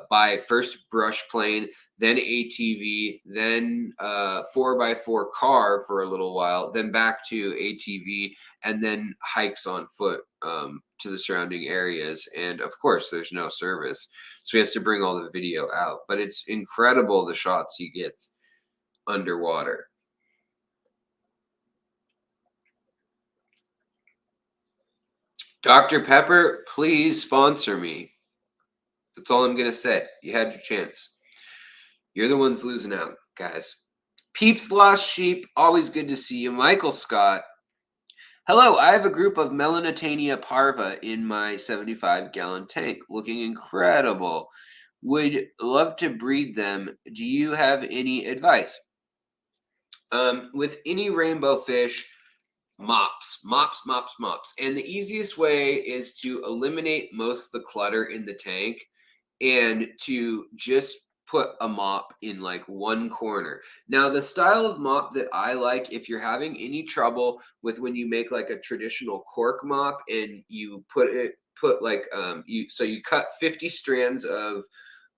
[SPEAKER 1] by first brush plane, then ATV, then 4x4 car for a little while, then back to ATV, and then hikes on foot to the surrounding areas. And of course, there's no service, so he has to bring all the video out. But it's incredible the shots he gets underwater. Dr. Pepper, please sponsor me. That's all I'm going to say. You had your chance. You're the ones losing out, guys. Peeps Lost Sheep, always good to see you. Michael Scott. Hello, I have a group of Melanotania parva in my 75-gallon tank, looking incredible. Would love to breed them. Do you have any advice? With any rainbow fish, mops, mops, mops, mops. And the easiest way is to eliminate most of the clutter in the tank and to just put a mop in like one corner. Now, the style of mop that I like, if you're having any trouble with when you make like a traditional cork mop and you put like you cut 50 strands of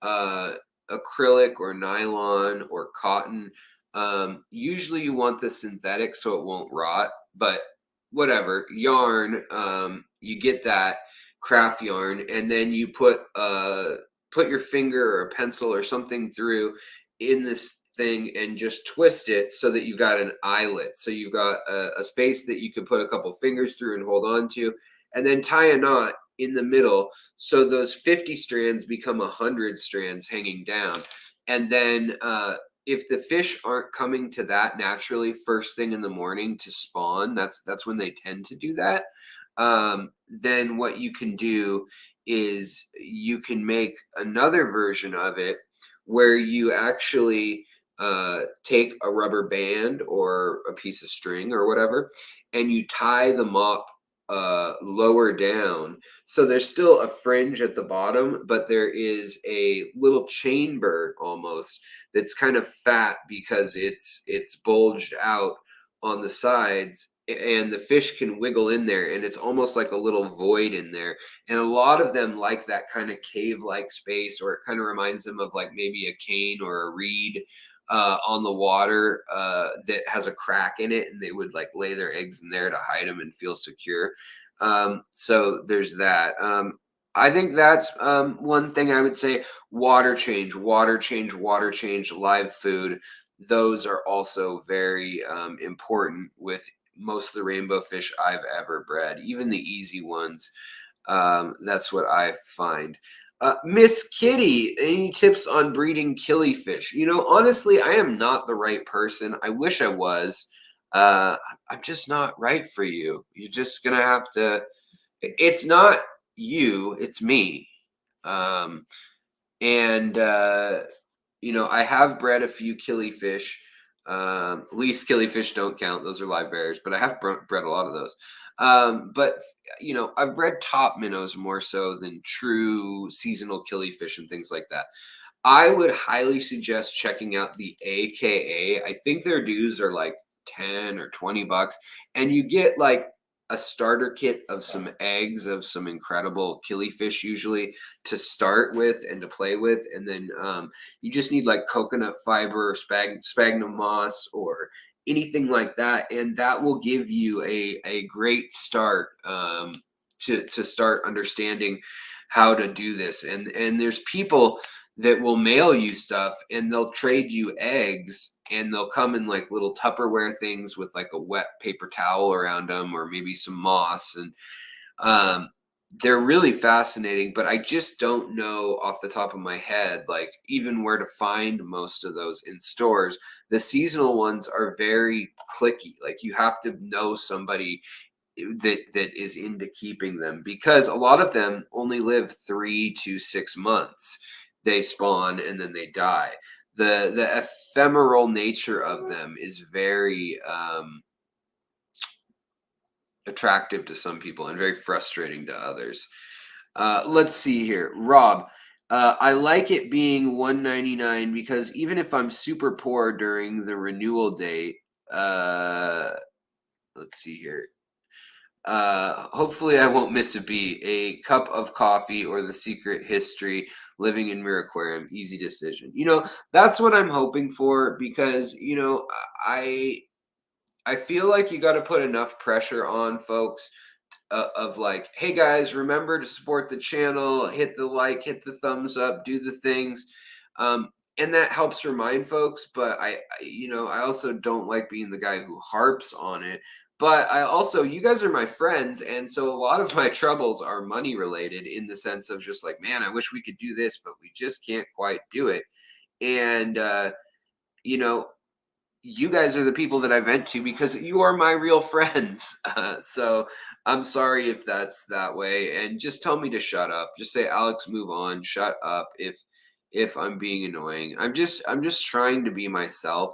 [SPEAKER 1] uh acrylic or nylon or cotton. Usually you want the synthetic so it won't rot, but whatever, yarn, you get that craft yarn, and then you put your finger or a pencil or something through in this thing and just twist it so that you've got an eyelet. So you've got a space that you can put a couple fingers through and hold on to, and then tie a knot in the middle so those 50 strands become 100 strands hanging down. And then if the fish aren't coming to that naturally first thing in the morning to spawn, that's when they tend to do that. Then what you can do is you can make another version of it where you actually take a rubber band or a piece of string or whatever, and you tie the mop lower down. So there's still a fringe at the bottom, but there is a little chamber almost that's kind of fat because it's bulged out on the sides, and the fish can wiggle in there, and it's almost like a little void in there. And a lot of them like that kind of cave-like space, or it kind of reminds them of like maybe a cane or a reed on the water that has a crack in it, and they would like lay their eggs in there to hide them and feel secure. So there's that. I think that's one thing I would say. Water change, water change, water change, live food. Those are also very important with most of the rainbow fish I've ever bred, even the easy ones. That's what I find. Miss Kitty, any tips on breeding killifish? You know, honestly, I am not the right person. I wish I was. I'm just not right for you. You're just gonna have to. It's not you, it's me. Um, and you know, I have bred a few killifish. Least killifish don't count; those are live bears. But I have bred a lot of those. But you know, I've bred top minnows more so than true seasonal killifish and things like that. I would highly suggest checking out the AKA. I think their dues are like 10 or 20 bucks, and you get like a starter kit of some eggs of some incredible killifish usually to start with and to play with. And then you just need like coconut fiber or sphagnum moss or anything like that, and that will give you a great start to start understanding how to do this. And there's people that will mail you stuff and they'll trade you eggs, and they'll come in like little Tupperware things with like a wet paper towel around them or maybe some moss. And they're really fascinating, but I just don't know off the top of my head, like even where to find most of those in stores. The seasonal ones are very clicky. Like you have to know somebody that is into keeping them, because a lot of them only live 3 to 6 months. They spawn and then they die. The ephemeral nature of them is very attractive to some people and very frustrating to others. Let's see here, Rob. I like it being $1.99 because even if I'm super poor during the renewal date, let's see here. Hopefully I won't miss a beat. A cup of coffee or the secret history, living in your aquarium, easy decision. You know, that's what I'm hoping for, because you know, I feel like you got to put enough pressure on folks of like, hey guys, remember to support the channel, hit the like, hit the thumbs up, do the things. And that helps remind folks, but you know, I also don't like being the guy who harps on it. But I also, you guys are my friends, and so a lot of my troubles are money related, in the sense of just like, man, I wish we could do this, but we just can't quite do it. And you know, you guys are the people that I vent to because you are my real friends. So I'm sorry if that's that way, and just tell me to shut up. Just say, Alex, move on, shut up if I'm being annoying. I'm just trying to be myself.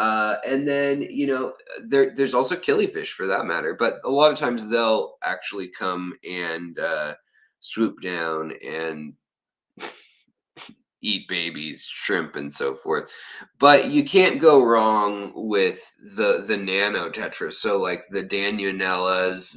[SPEAKER 1] And then, you know, there's also killifish for that matter, but a lot of times they'll actually come and swoop down and eat babies, shrimp, and so forth. But you can't go wrong with the nano tetras. So like the Danionellas,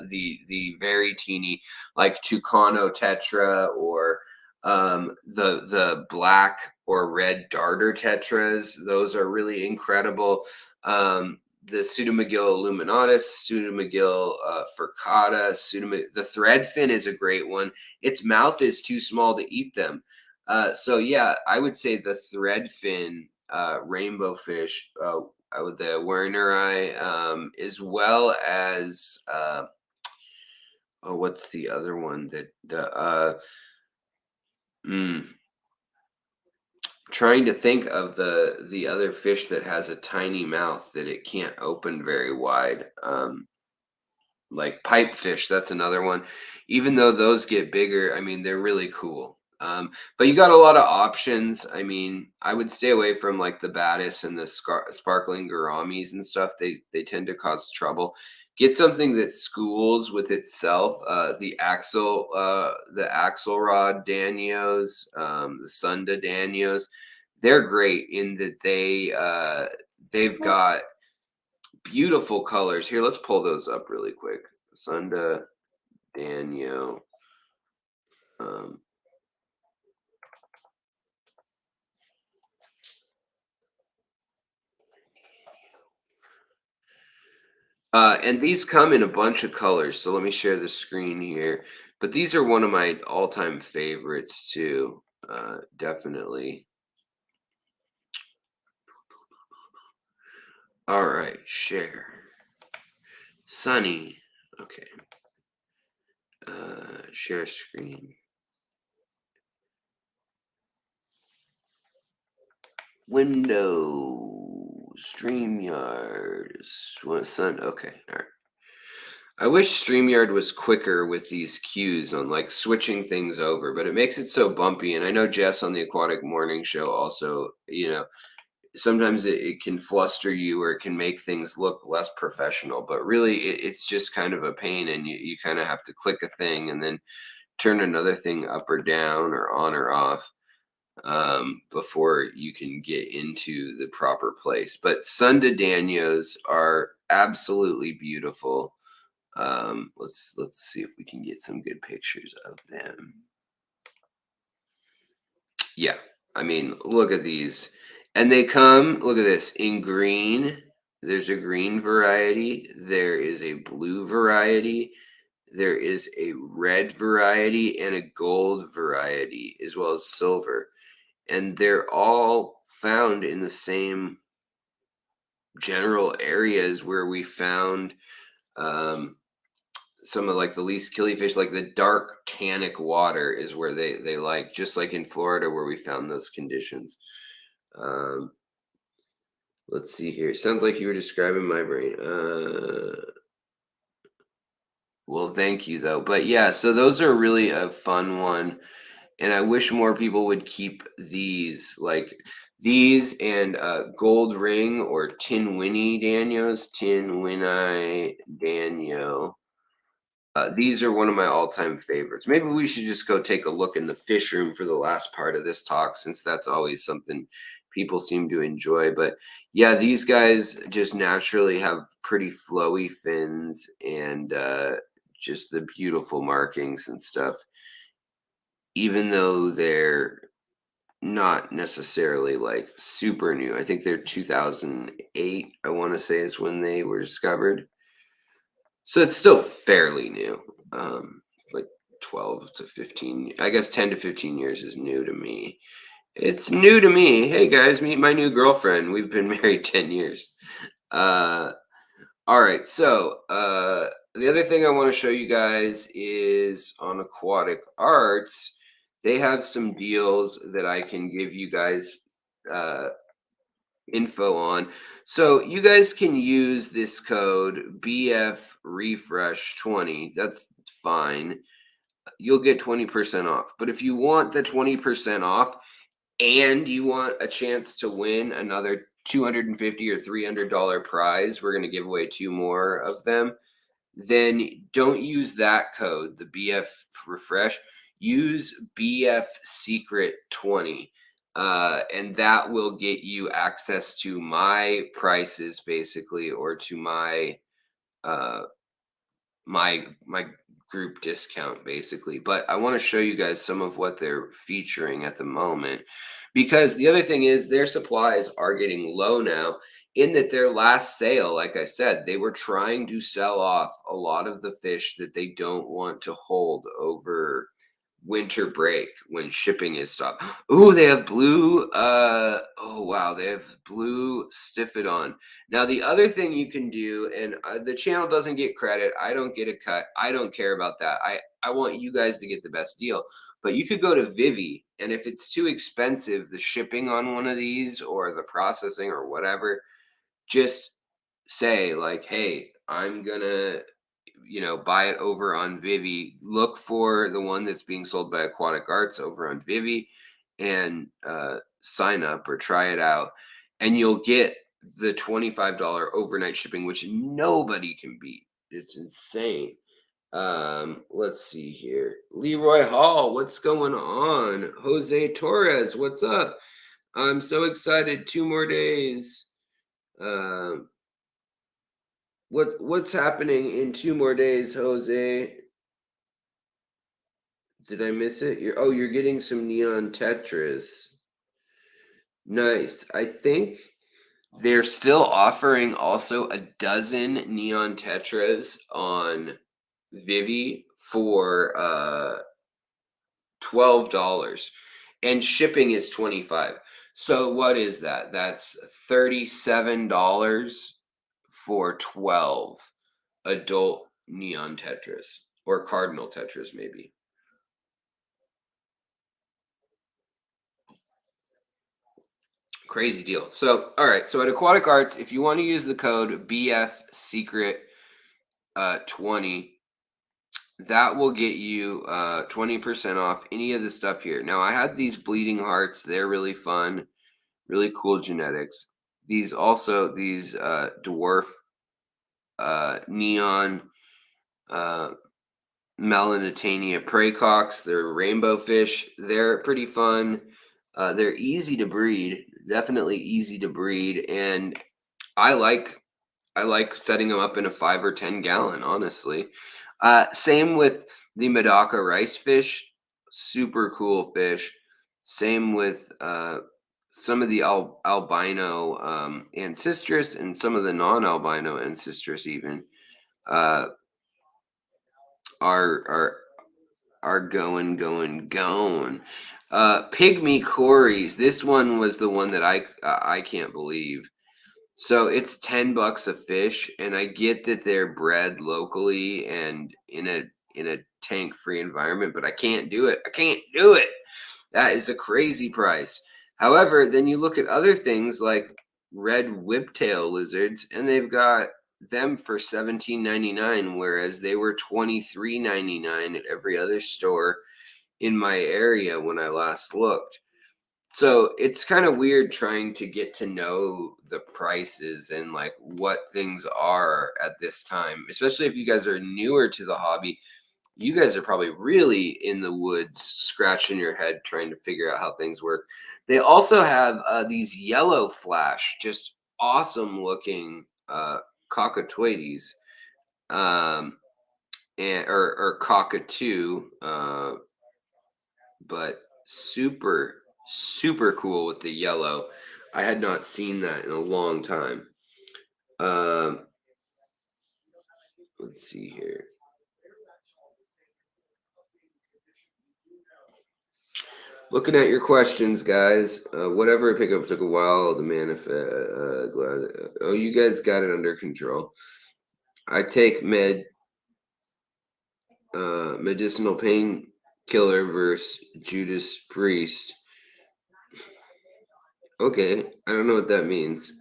[SPEAKER 1] the very teeny like Tucano tetra, or the black or red darter tetras. Those are really incredible. The Pseudomagil illuminatus, Pseudomagil furcata, the threadfin is a great one. Its mouth is too small to eat them. So yeah, I would say the threadfin rainbow fish, the Werneri, as well as oh, what's the other one that mm, trying to think of the other fish that has a tiny mouth that it can't open very wide. Like pipefish, that's another one. Even though those get bigger, I mean, they're really cool. But you got a lot of options. I mean, I would stay away from like the Batis and the sparkling gouramis and stuff. They tend to cause trouble. Get something that schools with itself. The Axelrod Danios, the Sunda Danios. They're great in that they've got beautiful colors. Here, let's pull those up really quick. Sunda Danio. And these come in a bunch of colors. So let me share the screen here. But these are one of my all-time favorites too. Definitely. All right, share. Sunny. Okay. Share screen. Window. StreamYard. Sun. Okay. All right. I wish StreamYard was quicker with these cues on like switching things over, but it makes it so bumpy. And I know Jess on the Aquatic Morning Show also, you know, sometimes it can fluster you or it can make things look less professional, but really it's just kind of a pain, and you kind of have to click a thing and then turn another thing up or down or on or off before you can get into the proper place. But Sunda Danios are absolutely beautiful. Let's see if we can get some good pictures of them. Yeah, I mean, look at these. And they come, look at this, in green. There's a green variety. There is a blue variety. There is a red variety and a gold variety, as well as silver. And they're all found in the same general areas where we found some of like the least killifish, like the dark tannic water is where they like, just like in Florida where we found those conditions. Let's see here. Sounds like you were describing my brain. Well, thank you though. But yeah, so those are really a fun one. And I wish more people would keep these, like these and Gold Ring or Tin Winnie Danios, Tin Winnie Danio. These are one of my all-time favorites. Maybe we should just go take a look in the fish room for the last part of this talk, since that's always something people seem to enjoy. But yeah, these guys just naturally have pretty flowy fins and just the beautiful markings and stuff, even though they're not necessarily like super new. I think they're 2008, I want to say, is when they were discovered. So it's still fairly new. Like 12 to 15, I guess 10 to 15 years is new to me. It's new to me. Hey guys, meet my new girlfriend. We've been married 10 years. All right, so the other thing I want to show you guys is on Aquatic Arts. They have some deals that I can give you guys info on. So you guys can use this code BF Refresh 20. That's fine. You'll get 20% off. But if you want the 20% off and you want a chance to win another $250 or $300 prize. We're going to give away 2 more of them. Then don't use that code, the BF refresh. Use BF secret 20. And that will get you access to my prices basically, or to my my group discount basically. But I want to show you guys some of what they're featuring at the moment, because the other thing is their supplies are getting low now, in that their last sale, like I said, they were trying to sell off a lot of the fish that they don't want to hold over winter break when shipping is stopped. Oh, they have blue. Oh wow, they have blue Stiffidon. Now the other thing you can do, and the channel doesn't get credit. I don't get a cut. I don't care about that. I want you guys to get the best deal. But you could go to Vivi, and if it's too expensive, the shipping on one of these or the processing or whatever, just say like, hey, I'm gonna buy it over on Vivi. Look for the one that's being sold by Aquatic Arts over on Vivi, and sign up or try it out, and you'll get the $25 overnight shipping, which nobody can beat. It's insane. Let's see here. Leroy Hall, what's going on? Jose Torres, what's up? I'm so excited. 2 more days. What's happening in 2 more days, Jose? Did I miss it? You're getting some neon tetras. Nice. I think they're still offering also a dozen neon tetras on Vivi for $12, and shipping is $25. So what is that? That's $37 for 12 adult neon tetras, or cardinal tetras maybe. Crazy deal. So, all right. So at Aquatic Arts, if you want to use the code BF Secret 20, that will get you 20% off any of the stuff here. Now, I had these bleeding hearts. They're really fun, really cool genetics. These dwarf neon Melanitania praecox. They're rainbowfish. They're pretty fun. They're easy to breed, definitely easy to breed, and I like setting them up in a 5 or 10 gallon. Honestly, same with the Medaka rice fish, super cool fish. Same with some of the albino ancestris, and some of the non-albino ancestris even are going. Pygmy Corys. This one was the one that I can't believe. So it's $10 a fish, and I get that they're bred locally and in a tank-free environment, but I can't do it. I can't do it. That is a crazy price. However, then you look at other things like red whiptail lizards, and they've got them for $17.99, whereas they were $23.99 at every other store in my area when I last looked. So it's kind of weird trying to get to know the prices and like what things are at this time, especially if you guys are newer to the hobby. You guys are probably really in the woods, scratching your head trying to figure out how things work. They also have these yellow flash, just awesome looking cockatoides, or cockatoo, but super cool with the yellow. I had not seen that in a long time. Let's see here. Looking at your questions, guys. Whatever I pick up took a while to manifest. Oh, you guys got it under control. I take medicinal painkiller versus Judas Priest. Okay, I don't know what that means.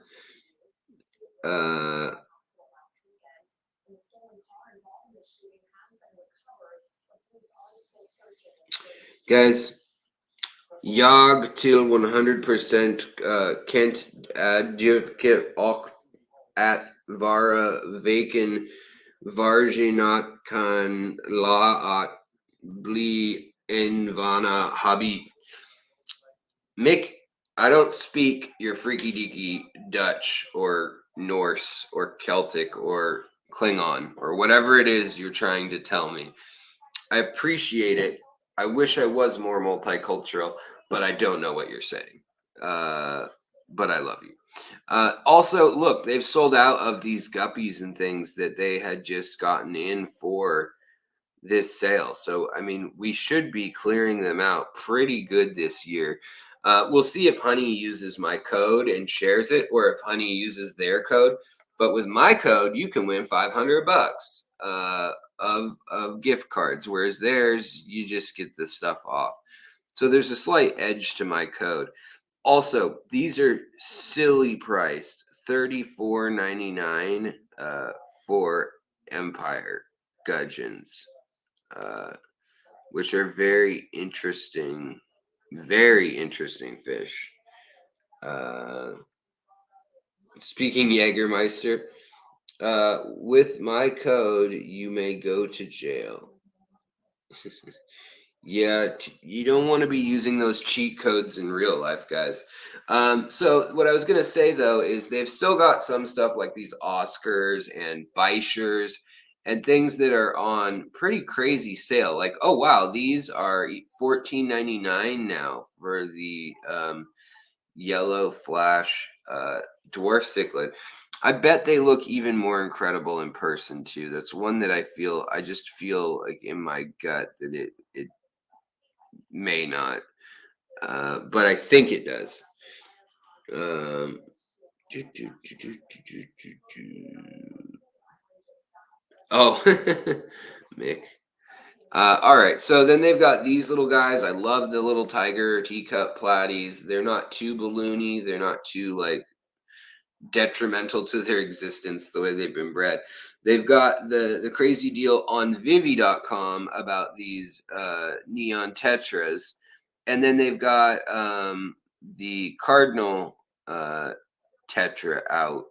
[SPEAKER 1] Guys, Jag till 100% Kent adjuvket och att vara vaken varginat kan la att bli en vana habit. Mick, I don't speak your freaky deaky Dutch or Norse or Celtic or Klingon or whatever it is you're trying to tell me. I appreciate it. I wish I was more multicultural, but I don't know what you're saying. But I love you. Also, look, they've sold out of these guppies and things that they had just gotten in for this sale. So, I mean, we should be clearing them out pretty good this year. We'll see if Honey uses my code and shares it, or if Honey uses their code. But with my code, you can win $500 of gift cards, whereas theirs, you just get the stuff off. So there's a slight edge to my code. Also, these are silly priced, $34.99 for Empire gudgeons. Which are very interesting fish. Speaking Jägermeister, with my code, you may go to jail. Yeah, you don't want to be using those cheat codes in real life, guys. So what I was going to say, though, is they've still got some stuff like these Oscars and Beischers and things that are on pretty crazy sale. Like, oh, wow, these are $14.99 now for the yellow flash dwarf cichlid. I bet they look even more incredible in person, too. That's one that I just feel like in my gut that it may not, but I think it does. Oh, Mick. All right, so then they've got these little guys. I love the little tiger teacup platies. They're not too balloony. They're not too like detrimental to their existence the way they've been bred. They've got the crazy deal on Vivi.com about these neon tetras, and then they've got the cardinal tetra out,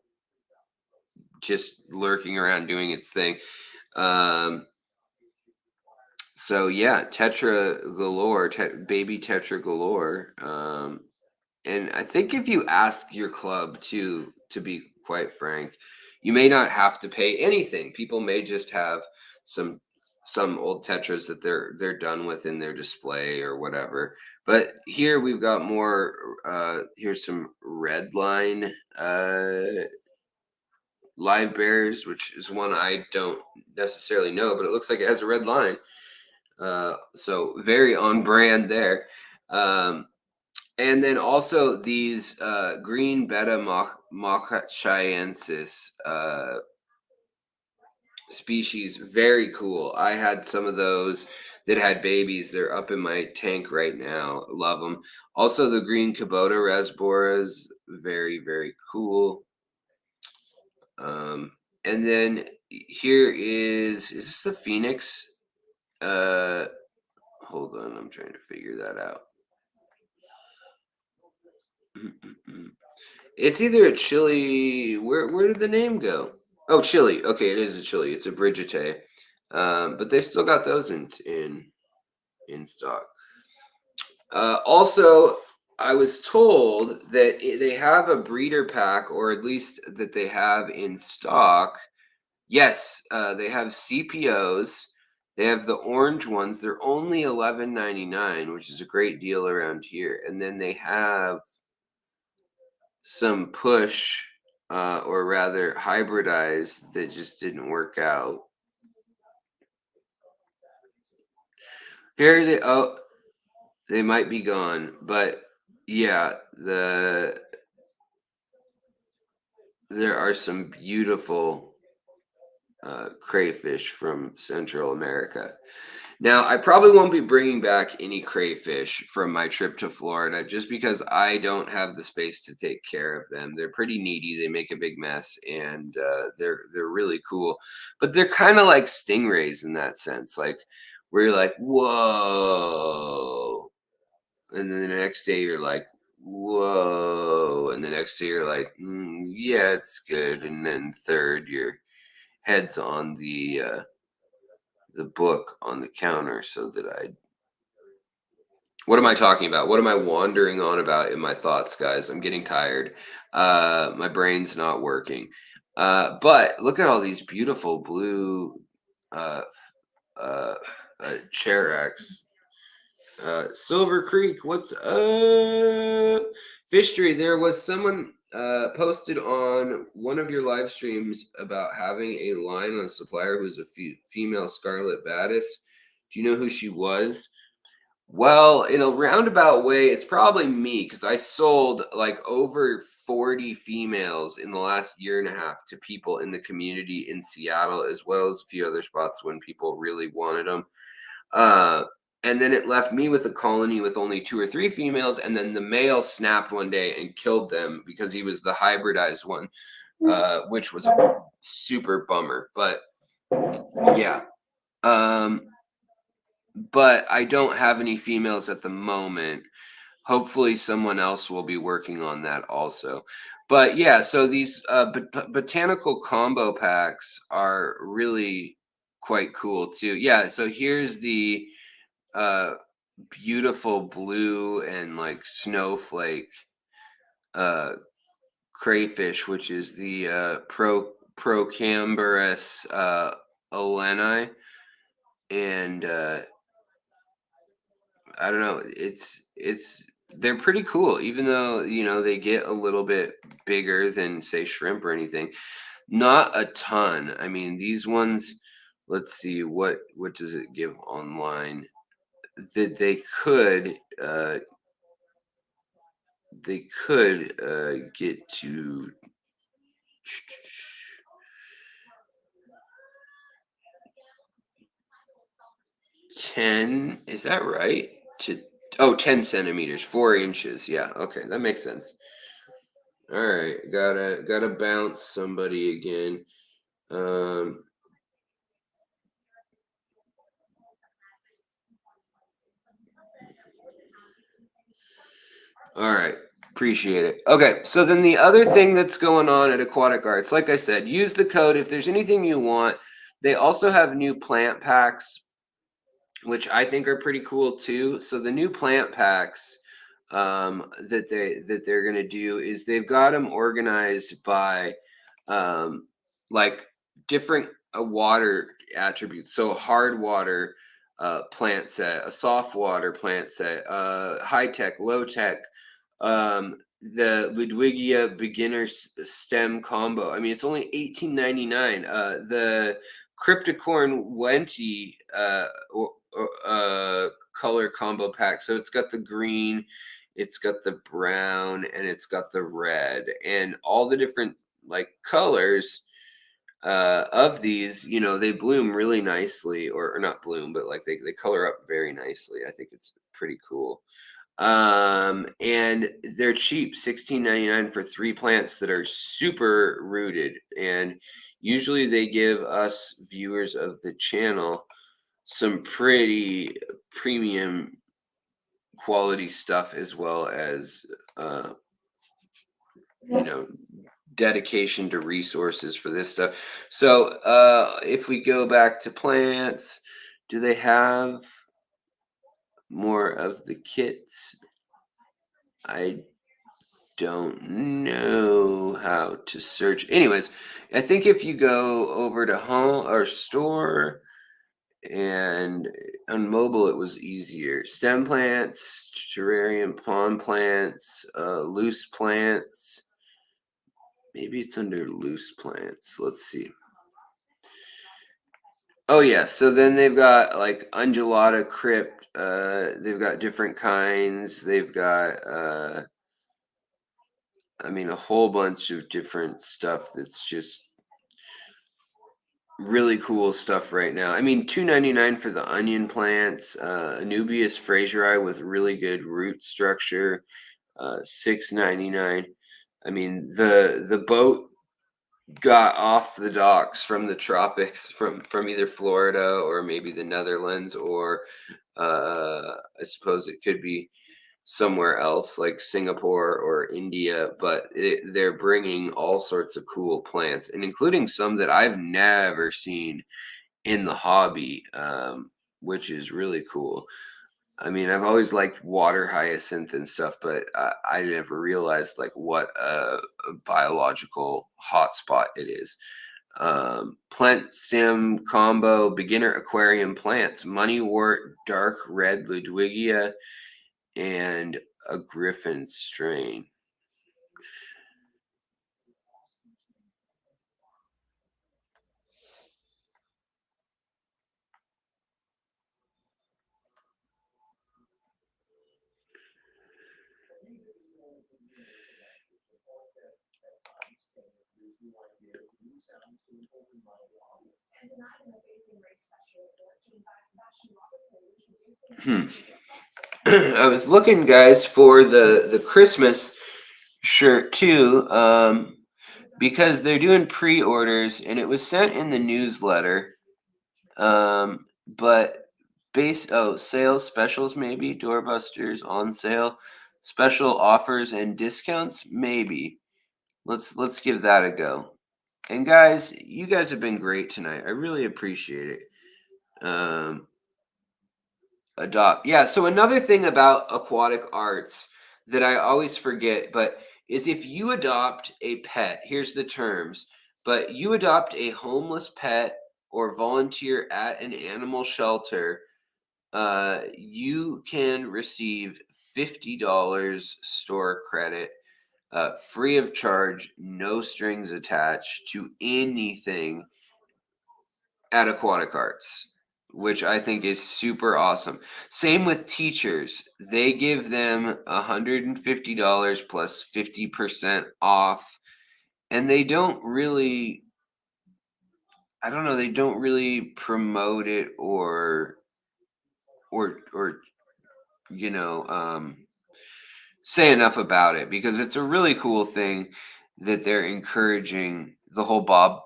[SPEAKER 1] just lurking around doing its thing. So yeah, tetra galore, baby tetra galore. And I think if you ask your club to be quite frank, you may not have to pay anything. People may just have some old tetras that they're done with in their display or whatever. But here we've got more. Here's some red line live bears, which is one I don't necessarily know, but it looks like it has a red line. So very on brand there. And then also these green beta mochachiensis species, very cool. I had some of those that had babies. They're up in my tank right now. Love them. Also the green Kubota rasboras, very, very cool. And then here is this the Phoenix? Hold on, I'm trying to figure that out. It's either a chili. Where did the name go? Oh, chili. Okay, it is a chili. It's a Brigite. But they still got those in stock. Also, I was told that they have a breeder pack, or at least that they have in stock. Yes, they have CPOs. They have the orange ones. They're only $11.99, which is a great deal around here. And then they have some push, or rather hybridized, that just didn't work out. Here they they might be gone, but yeah, there are some beautiful crayfish from Central America. Now, I probably won't be bringing back any crayfish from my trip to Florida just because I don't have the space to take care of them. They're pretty needy. They make a big mess, and they're really cool. But they're kind of like stingrays in that sense, like where you're like, whoa. And then the next day you're like, whoa. And the next day you're like, yeah, it's good. And then third, your head's on the book on the counter so that what am I talking about? What am I wandering on about in my thoughts, guys? I'm getting tired. My brain's not working. But look at all these beautiful blue Cherax. Silver Creek, what's up? Fishery, there was someone posted on one of your live streams about having a line on a supplier who's a female Scarlet Baddis. Do you know who she was? Well, in a roundabout way, it's probably me because I sold like over 40 females in the last year and a half to people in the community in Seattle, as well as a few other spots when people really wanted them. And then it left me with a colony with only 2 or 3 females, and then the male snapped one day and killed them because he was the hybridized one, which was a super bummer. But yeah. But I don't have any females at the moment. Hopefully someone else will be working on that also. But yeah, so these botanical combo packs are really quite cool too. Yeah, so here's the beautiful blue and like snowflake crayfish, which is the Procambarus aleni. And I don't know. They're pretty cool, even though they get a little bit bigger than say shrimp or anything. Not a ton. I mean, these ones. Let's see what does it give online that they could get to 10. Is that right? 10 centimeters, 4 inches. Yeah, okay, that makes sense. All right, gotta bounce somebody again. All right, appreciate it. Okay, so then the other thing that's going on at Aquatic Arts, like I said, use the code if there's anything you want. They also have new plant packs, which I think are pretty cool too. So the new plant packs that they're gonna do is they've got them organized by like different water attributes. So hard water plant set, a soft water plant set, high tech, low tech, the Ludwigia beginner stem combo. I mean, it's only $18.99. The Cryptocorn Wenti color combo pack. So it's got the green, it's got the brown, and it's got the red, and all the different like colors of these, they bloom really nicely, or not bloom, but like they color up very nicely. I think it's pretty cool. And they're cheap, $16.99 for 3 plants that are super rooted. And usually they give us viewers of the channel some pretty premium quality stuff, as well as dedication to resources for this stuff. So if we go back to plants, do they have more of the kits? I don't know how to search. Anyways, I think if you go over to home or store, and on mobile it was easier. Stem plants, terrarium pond plants, loose plants. Maybe it's under loose plants. Let's see. Oh yeah, so then they've got like undulata crypt. They've got different kinds. They've got a whole bunch of different stuff that's just really cool stuff right now. I mean, $2.99 for the onion plants, Anubias fraseri with really good root structure, $6.99. I mean, the boat got off the docks from the tropics, from either Florida or maybe the Netherlands, or I suppose it could be somewhere else like Singapore or India, but they're bringing all sorts of cool plants, and including some that I've never seen in the hobby, which is really cool. I mean, I've always liked water hyacinth and stuff, but I never realized like what a biological hotspot it is. Plant stem combo beginner aquarium plants: moneywort, dark red Ludwigia, and a griffin strain. I was looking, guys, for the Christmas shirt too, because they're doing pre-orders, and it was sent in the newsletter. But sales specials, maybe doorbusters on sale, special offers and discounts, maybe. Let's give that a go. And guys, you guys have been great tonight. I really appreciate it. Adopt. Yeah, so another thing about aquatic arts that I always forget, but is if you adopt a pet, here's the terms, but you adopt a homeless pet or volunteer at an animal shelter, you can receive $50 store credit, free of charge, no strings attached to anything at Aquatic Arts, which I think is super awesome. Same with teachers. They give them $150 plus 50% off. And they don't really, I don't know, they don't really promote it or you know, say enough about it, because it's a really cool thing that they're encouraging the whole Bob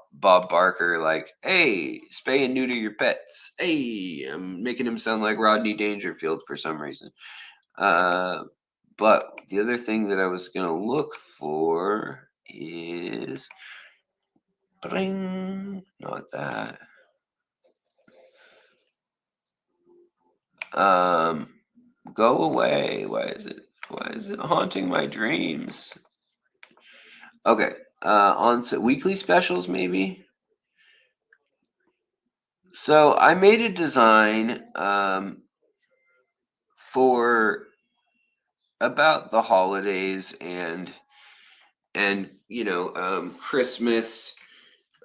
[SPEAKER 1] Barker, like, hey, spay and neuter your pets. Hey, I'm making him sound like Rodney Dangerfield for some reason. But the other thing that I was gonna look for is bling, not that. Go away. Why is it haunting my dreams? Okay. On to weekly specials, maybe. So I made a design for about the holidays and Christmas,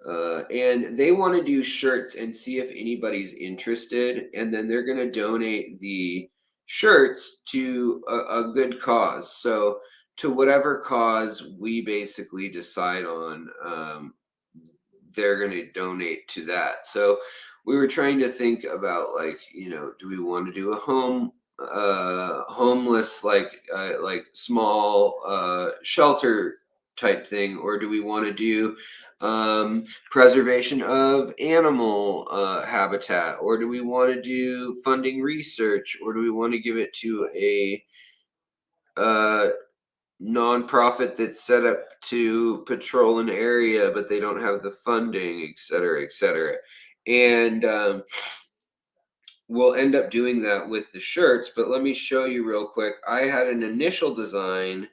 [SPEAKER 1] and they want to do shirts and see if anybody's interested, and then they're going to donate the shirts to a good cause. So to whatever cause we basically decide on, they're going to donate to that. So we were trying to think about, like, do we want to do a homeless, like small shelter type thing, or do we want to do preservation of animal habitat, or do we want to do funding research, or do we want to give it to a uh, nonprofit that's set up to patrol an area but they don't have the funding, et cetera, et cetera. And we'll end up doing that with the shirts. But let me show you real quick. I had an initial design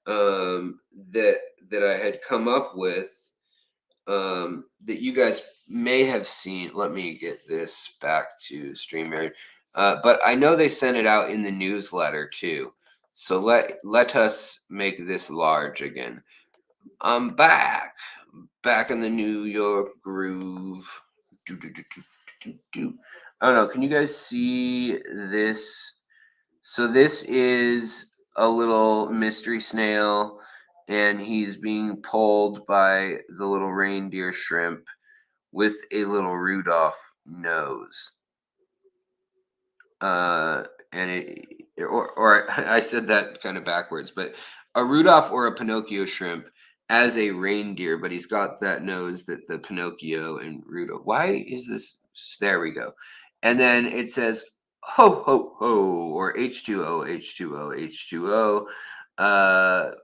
[SPEAKER 1] that I had come up with, that you guys may have seen. Let me get this back to StreamYard. But I know they sent it out in the newsletter too. So let us make this large again. I'm back in the New York groove. Do, do, do, do, do, do. I don't know. Can you guys see this? So this is a little mystery snail, and he's being pulled by the little reindeer shrimp with a little Rudolph nose. And or I said that kind of backwards, but a Rudolph or a Pinocchio shrimp as a reindeer, but he's got that nose that the Pinocchio and Rudolph. Why is this? There we go. And then it says, ho ho ho, or H2O, H2O, H2O.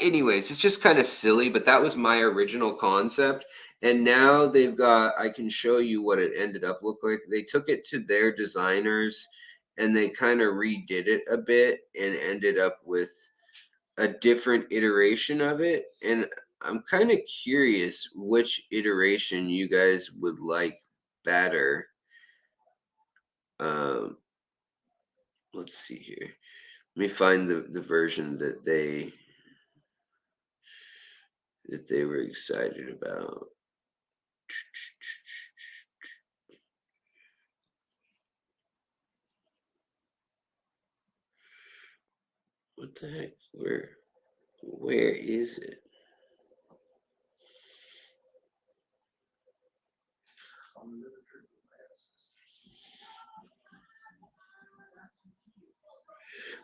[SPEAKER 1] Anyways, it's just kind of silly, but that was my original concept. And now they've got, I can show you what it ended up look like. They took it to their designers and they kind of redid it a bit and ended up with a different iteration of it. And I'm kind of curious which iteration you guys would like better. Um, let's see here. Let me find the version that they were excited about. What the heck? Where is it?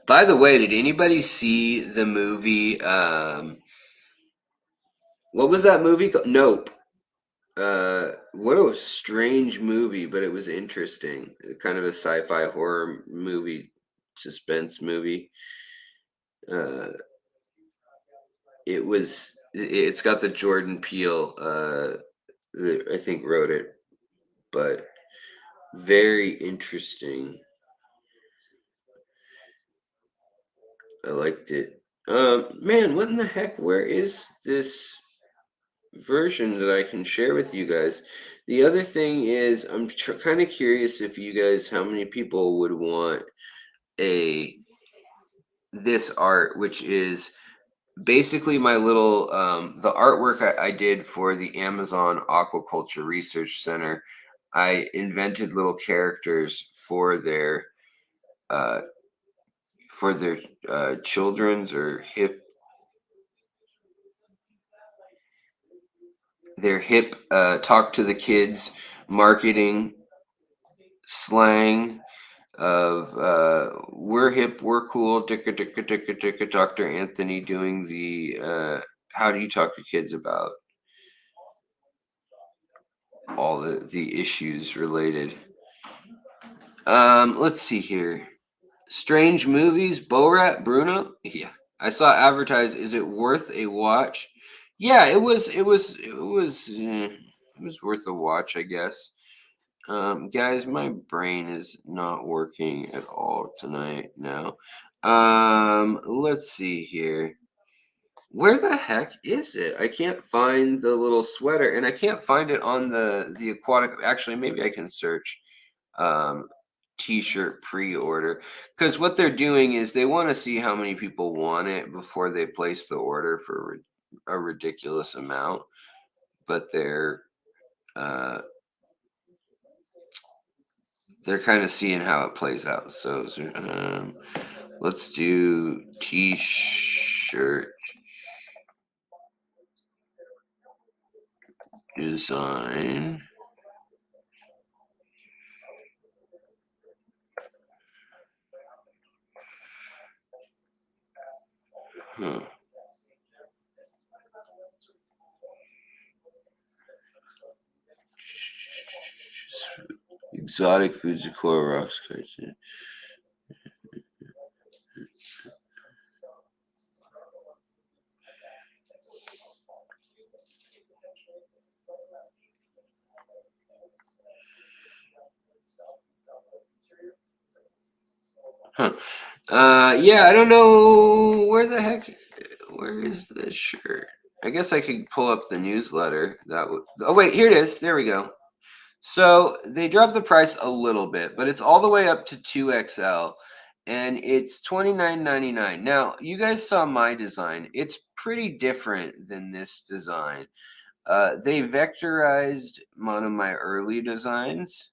[SPEAKER 1] By the way, did anybody see the movie? What was that movie called? Nope. What a strange movie, but it was interesting. Kind of a sci-fi horror movie, suspense movie. It's got the Jordan Peele, I think wrote it, but very interesting. I liked it. Man, what in the heck? Where is this version that I can share with you guys? The other thing is, I'm kind of curious if you guys, how many people would want this art, which is basically my little the artwork I did for the Amazon Aquaculture Research Center. I invented little characters for their uh, children's or hip talk to the kids marketing slang of we're hip, we're cool, dicka dicka dicka dicka. Dr. Anthony doing the how do you talk to kids about all the issues related. Let's see here. Strange movies, Borat, Bruno. Yeah, I saw advertised. Is it worth a watch? Yeah, it was worth a watch, I guess. Guys, my brain is not working at all tonight now. Let's see here. Where the heck is it? I can't find the little sweater, and I can't find it on the aquatic. Actually, maybe I can search um, t-shirt pre-order, because what they're doing is they want to see how many people want it before they place the order for a ridiculous amount. But uh, they're kind of seeing how it plays out. So let's do t-shirt design. Huh. Exotic foods, decor, rocks, cards. Huh. Yeah, I don't know where the heck. Where is this shirt? I guess I could pull up the newsletter. That would. Oh wait, here it is. There we go. So they dropped the price a little bit, but it's all the way up to 2XL, and it's $29.99. Now you guys saw my design. It's pretty different than this design. They vectorized one of my early designs,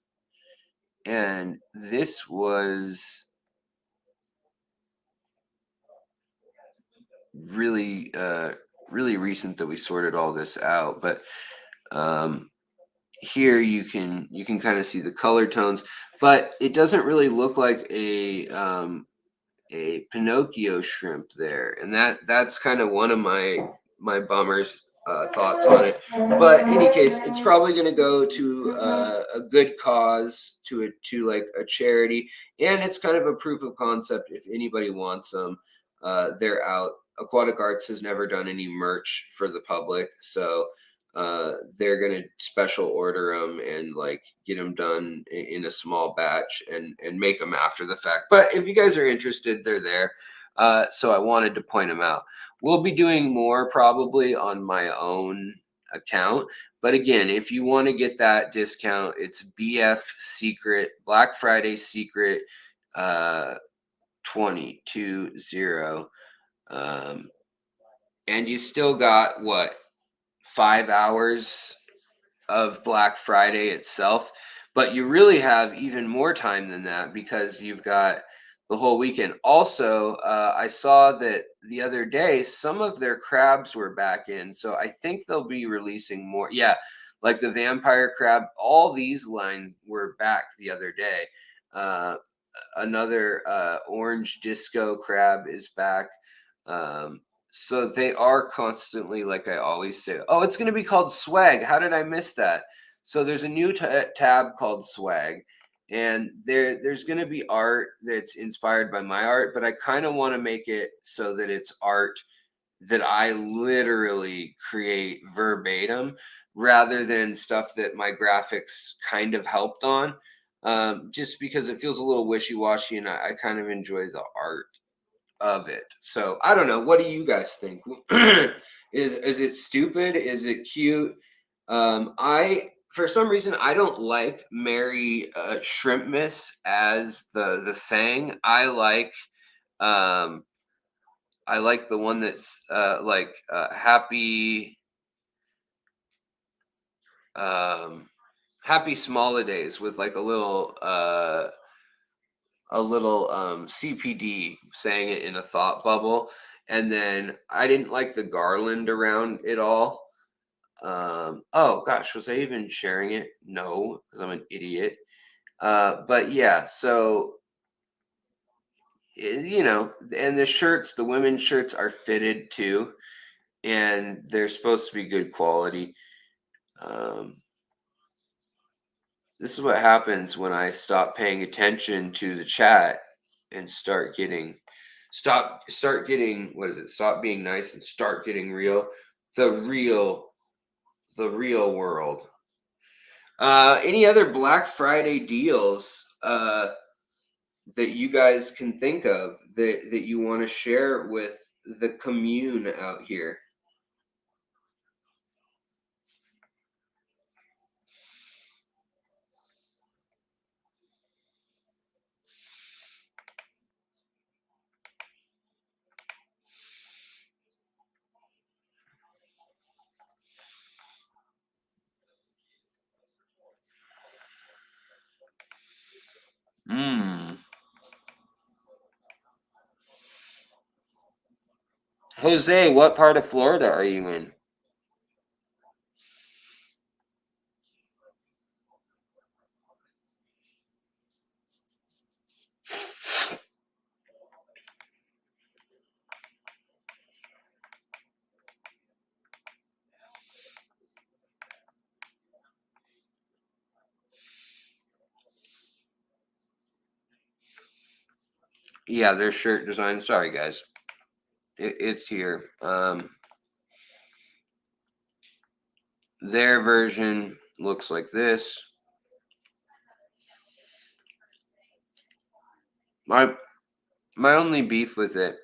[SPEAKER 1] and this was really really recent that we sorted all this out. But here you can kind of see the color tones, but it doesn't really look like a Pinocchio shrimp there, and that's kind of one of my bummers. thoughts on it. But in any case, it's probably going to go to a good cause, to like a charity, and it's kind of a proof of concept. If anybody wants them, they're out. Aquatic Arts has never done any merch for the public, so they're going to special order them and like get them done in a small batch and make them after the fact. But if you guys are interested, they're there. So I wanted to point them out. We'll be doing more probably on my own account. But again, if you want to get that discount, it's BF Secret, Black Friday Secret 220. And you still got what, 5 hours of Black Friday itself, but you really have even more time than that because you've got the whole weekend. Also, I saw that the other day some of their crabs were back in, so I think they'll be releasing more. Yeah, like the vampire crab, all these lines were back the other day. Another orange disco crab is back. So they are constantly, like I always say, oh, it's going to be called Swag. How did I miss that? So there's a new tab called Swag, and there's going to be art that's inspired by my art, but I kind of want to make it so that it's art that I literally create verbatim rather than stuff that my graphics kind of helped on, just because it feels a little wishy-washy, and I kind of enjoy the art of it. So I don't know. What do you guys think? Is it stupid? Is it cute? I, for some reason, I don't like Merry Shrimpmas as the saying. I like the one that's happy happy Smolidays with like a little CPD saying it in a thought bubble. And then I didn't like the garland around it all. Oh gosh, was I even sharing it? No, because I'm an idiot. But yeah, so you know, and the shirts, the women's shirts are fitted too, and they're supposed to be good quality. This is what happens when I stop paying attention to the chat and start getting what is it? Stop being nice and start getting real. The real world. Any other Black Friday deals that you guys can think of that you want to share with the commune out here? Jose, what part of Florida are you in? Yeah, their shirt design. Sorry, guys. It's here. Their version looks like this. My only beef with it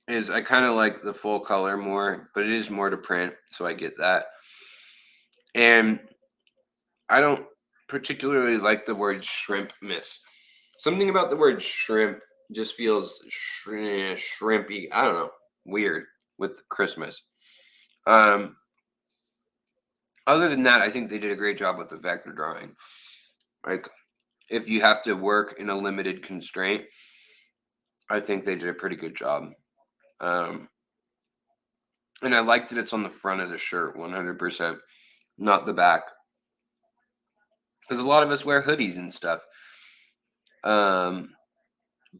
[SPEAKER 1] is I kind of like the full color more, but it is more to print, so I get that. And I don't particularly like the word shrimp miss. Something about the word shrimp just feels shrimpy. I don't know, weird with Christmas. Other than that, I think they did a great job with the vector drawing. Like, if you have to work in a limited constraint, I think they did a pretty good job. And I like that it's on the front of the shirt 100%, not the back. Because a lot of us wear hoodies and stuff.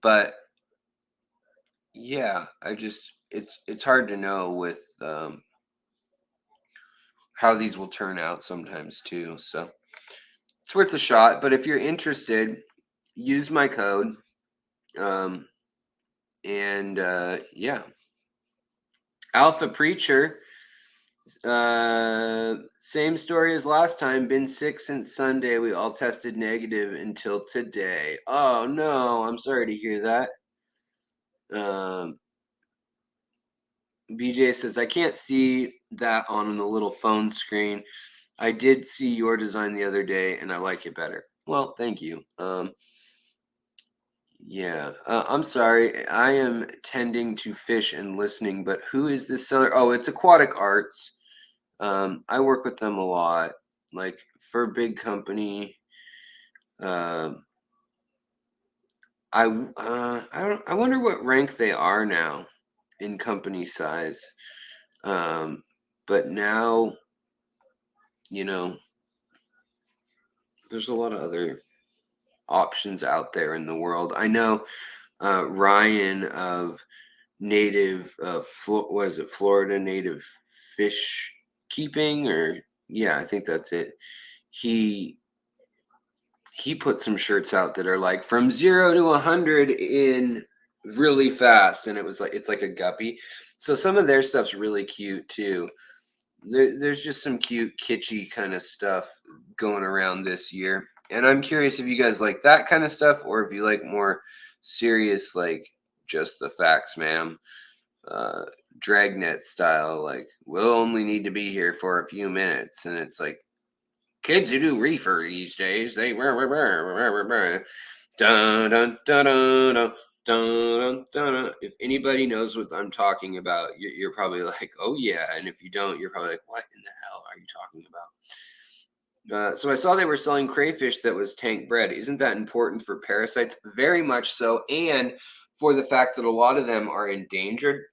[SPEAKER 1] But yeah, I just it's hard to know with how these will turn out sometimes too. So it's worth a shot. But if you're interested, use my code. Yeah. Alpha Preacher, same story as last time. Been sick since Sunday. We all tested negative until today. Oh no, I'm sorry to hear that. BJ says, I can't see that on the little phone screen. I did see your design the other day and I like it better. Well, thank you. Yeah, I'm sorry. I am tending to fish and listening, but who is this seller? Oh, it's Aquatic Arts. I work with them a lot, like for a big company. I wonder what rank they are now in company size. But now, you know, there's a lot of other options out there in the world. I know Ryan of Native, was it Florida Native Fish Keeping, or yeah, I think that's it. He put some shirts out that are like from 0 to 100 in really fast, and it's like a guppy. So some of their stuff's really cute too. There's just some cute kitschy kind of stuff going around this year, and I'm curious if you guys like that kind of stuff or if you like more serious, like just the facts, ma'am, dragnet style, like we'll only need to be here for a few minutes, and it's like kids who do reefer these days, they dun, dun, dun, dun, dun. Dun, dun, dun. If anybody knows what I'm talking about, you're probably like, oh yeah. And if you don't, you're probably like, what in the hell are you talking about? So I saw they were selling crayfish that was tank bred. Isn't that important for parasites? Very much so. And for the fact that a lot of them are endangered.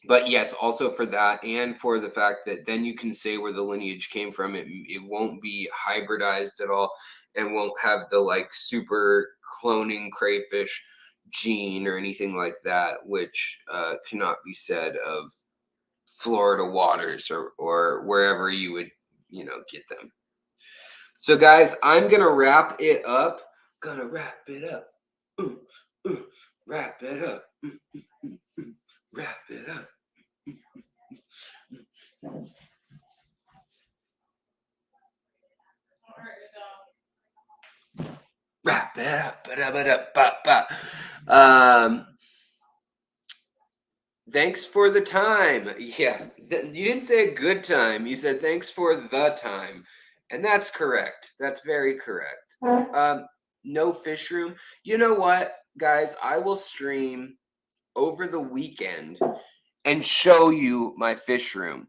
[SPEAKER 1] But yes, also for that, and for the fact that then you can say where the lineage came from. It won't be hybridized at all and won't have the like super cloning crayfish gene or anything like that, which cannot be said of Florida waters or wherever you would, get them. So guys, I'm going to wrap it up. Gonna wrap it up. Wrap it up. Wrap it up. Wrap it up. Thanks for the time. Yeah, you didn't say a good time. You said thanks for the time, and that's correct. That's very correct. No fish room. You know what, guys? I will stream over the weekend and show you my fish room,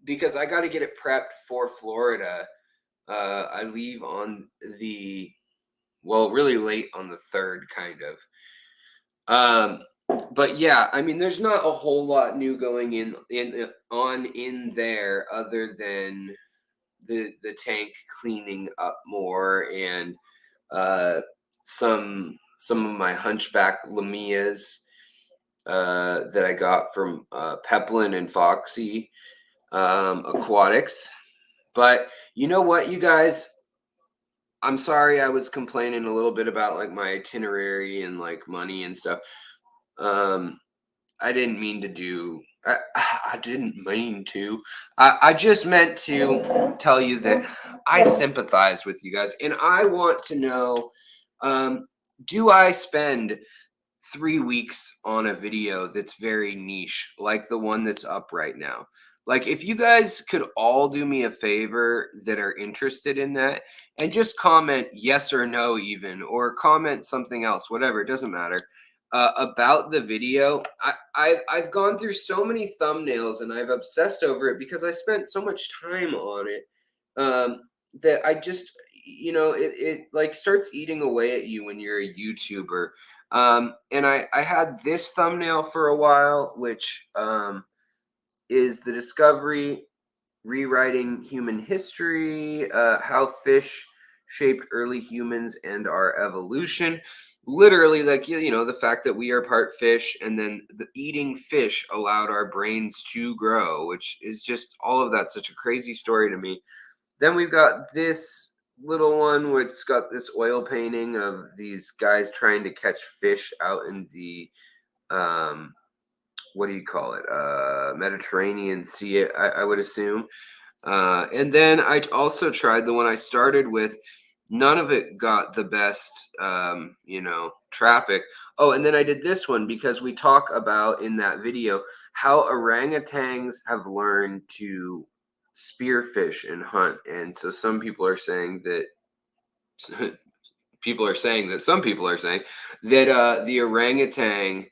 [SPEAKER 1] because I got to get it prepped for Florida. I leave on really late on the 3rd, kind of. But yeah, I mean, there's not a whole lot new going in there other than the tank cleaning up more and some of my hunchback lamias that I got from Peplin and Foxy Aquatics. But you know what, you guys? I'm sorry I was complaining a little bit about like my itinerary and like money and stuff. I didn't mean to do. I didn't mean to. I just meant to tell you that I sympathize with you guys, and I want to know: do I spend 3 weeks on a video that's very niche, like the one that's up right now? Like, if you guys could all do me a favor that are interested in that, and just comment yes or no, even, or comment something else, whatever, it doesn't matter. About the video, I've gone through so many thumbnails and I've obsessed over it because I spent so much time on it, that I just, it like starts eating away at you when you're a YouTuber. And I had this thumbnail for a while, which is the discovery, rewriting human history, how fish shaped early humans and our evolution. literally, like, you know, the fact that we are part fish, and then the eating fish allowed our brains to grow, which is just all of that such a crazy story to me. Then we've got this little one which has got this oil painting of these guys trying to catch fish out in the what do you call it, Mediterranean Sea, I would assume. And then I also tried the one I started with. None of it got the best, you know, traffic. Oh, and then I did this one because we talk about in that video how orangutans have learned to spearfish and hunt. And so some people are saying that some people are saying that the orangutan,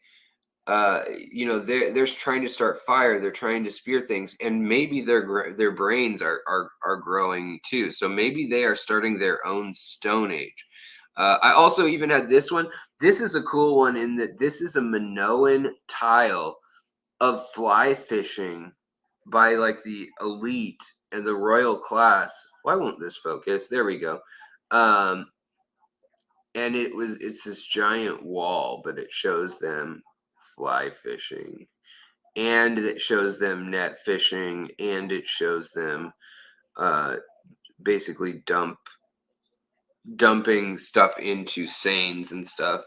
[SPEAKER 1] you know, they're trying to start fire, they're trying to spear things, and maybe their brains are growing too, so maybe they are starting their own stone age. I also even had this one. This is a cool one in that this is a Minoan tile of fly fishing by like the elite and the royal class. Why won't this focus? There we go. And it's this giant wall, but it shows them fly fishing, and it shows them net fishing, and it shows them basically dumping stuff into seines and stuff.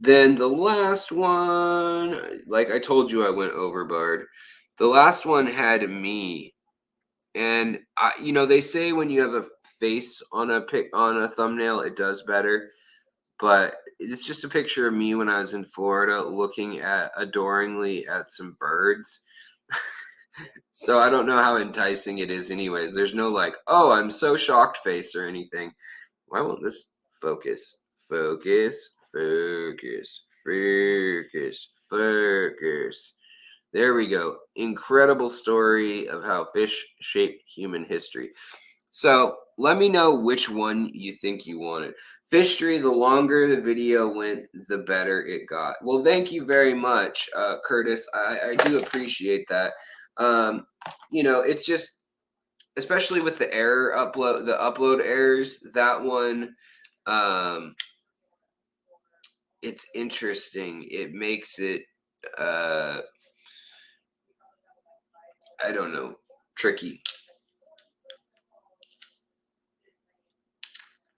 [SPEAKER 1] Then the last one, like I told you, I went overboard. The last one had me, and you know, they say when you have a face on a thumbnail, it does better. But it's just a picture of me when I was in Florida looking adoringly at some birds. So I don't know how enticing it is anyways. There's no like, oh, I'm so shocked face or anything. Why won't this focus? Focus, focus, focus, focus. There we go. Incredible story of how fish shaped human history. So let me know which one you think you wanted. Fishtory, the longer the video went, the better it got. Well, thank you very much, Curtis. I do appreciate that. You know, it's just, especially with the upload errors, that one, it's interesting. It makes it, I don't know, tricky.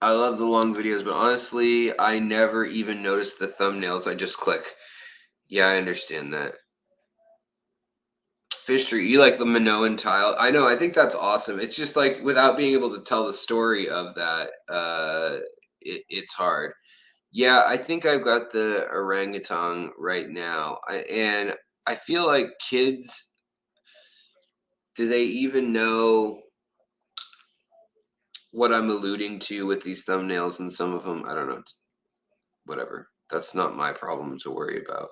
[SPEAKER 1] I love the long videos, but honestly, I never even notice the thumbnails. I just click. Yeah, I understand that. Fishtory, you like the Minoan tile? I know. I think that's awesome. It's just like without being able to tell the story of that, it's hard. Yeah, I think I've got the orangutan right now, and I feel like kids. Do they even know what I'm alluding to with these thumbnails and some of them? I don't know. Whatever. That's not my problem to worry about.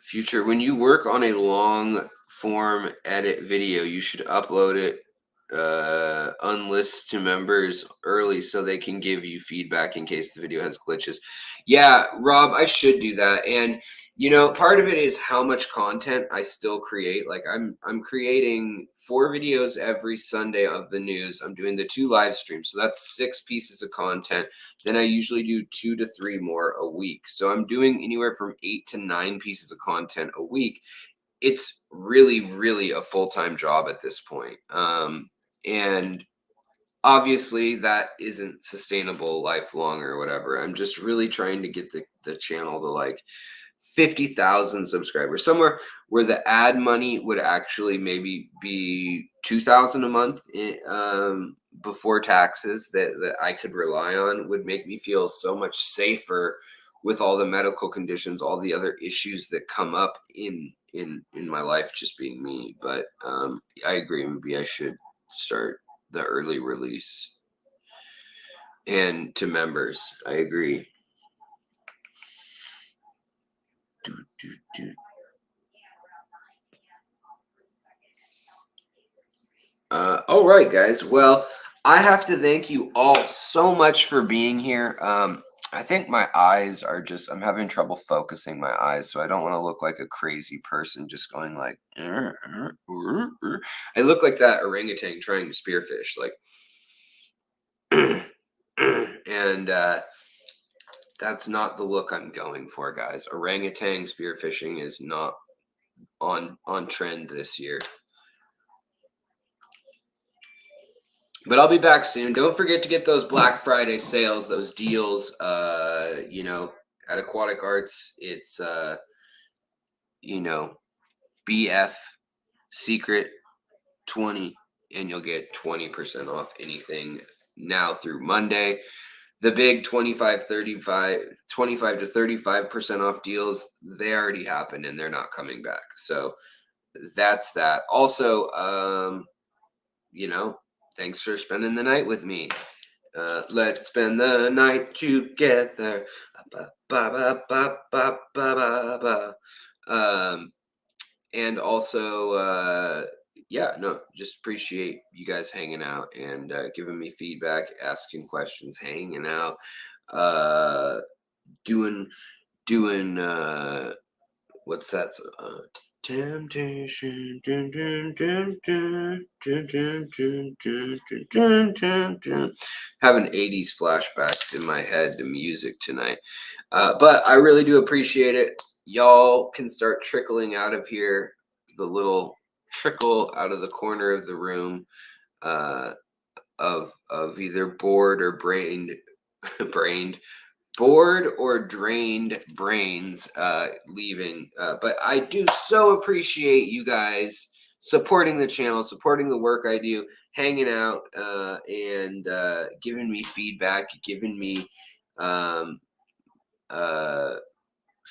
[SPEAKER 1] Future, when you work on a long form edit video, you should upload it unlist to members early so they can give you feedback in case the video has glitches. Yeah, Rob, I should do that. And you know, part of it is how much content I still create. Like I'm creating 4 videos every Sunday of the news. I'm doing the 2 live streams, so that's 6 pieces of content. Then I usually do 2 to 3 more a week. So I'm doing anywhere from 8 to 9 pieces of content a week. It's really, really a full-time job at this point. And obviously that isn't sustainable lifelong or whatever. I'm just really trying to get the channel to like 50,000 subscribers, somewhere where the ad money would actually maybe be 2,000 a month before taxes that I could rely on, would make me feel so much safer with all the medical conditions, all the other issues that come up in my life, just being me. But I agree, maybe I should start the early release. And to members, I agree. All right, guys. Well, I have to thank you all so much for being here. I think my eyes are just, I'm having trouble focusing my eyes, so I don't want to look like a crazy person just going like, I look like that orangutan trying to spearfish, like, and And that's not the look I'm going for, guys. Orangutan spearfishing is not on trend this year. But I'll be back soon. Don't forget to get those Black Friday sales, those deals. You know, at Aquatic Arts, it's you know, BF Secret 20, and you'll get 20% off anything now through Monday. The big 25 to 35% off deals, they already happened and they're not coming back. So that's that. Also, you know, thanks for spending the night with me. Let's spend the night together. And also, yeah, no, just appreciate you guys hanging out and giving me feedback, asking questions, hanging out, doing what's that? Temptation. Dun, dun, dun, dun, dun, dun, dun, dun, dun, dun, dun. Having 80s flashbacks in my head to music tonight. But I really do appreciate it. Y'all can start trickling out of here. The little trickle out of the corner of the room of either bored or bored or drained brains leaving. But I do so appreciate you guys supporting the channel, supporting the work I do, hanging out, and giving me feedback, giving me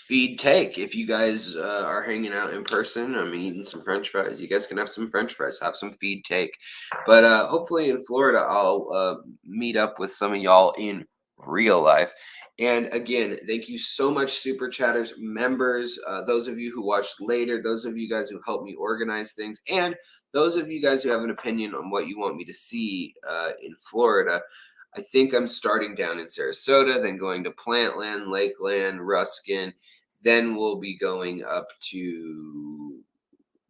[SPEAKER 1] feed take. If you guys are hanging out in person, I'm eating some French fries. You guys can have some French fries, have some feed take. But hopefully in Florida, I'll meet up with some of y'all in real life. And again, thank you so much, Super Chatters members, those of you who watched later, those of you guys who helped me organize things, and those of you guys who have an opinion on what you want me to see in Florida. I think I'm starting down in Sarasota, then going to Plantland, Lakeland, Ruskin. Then we'll be going up to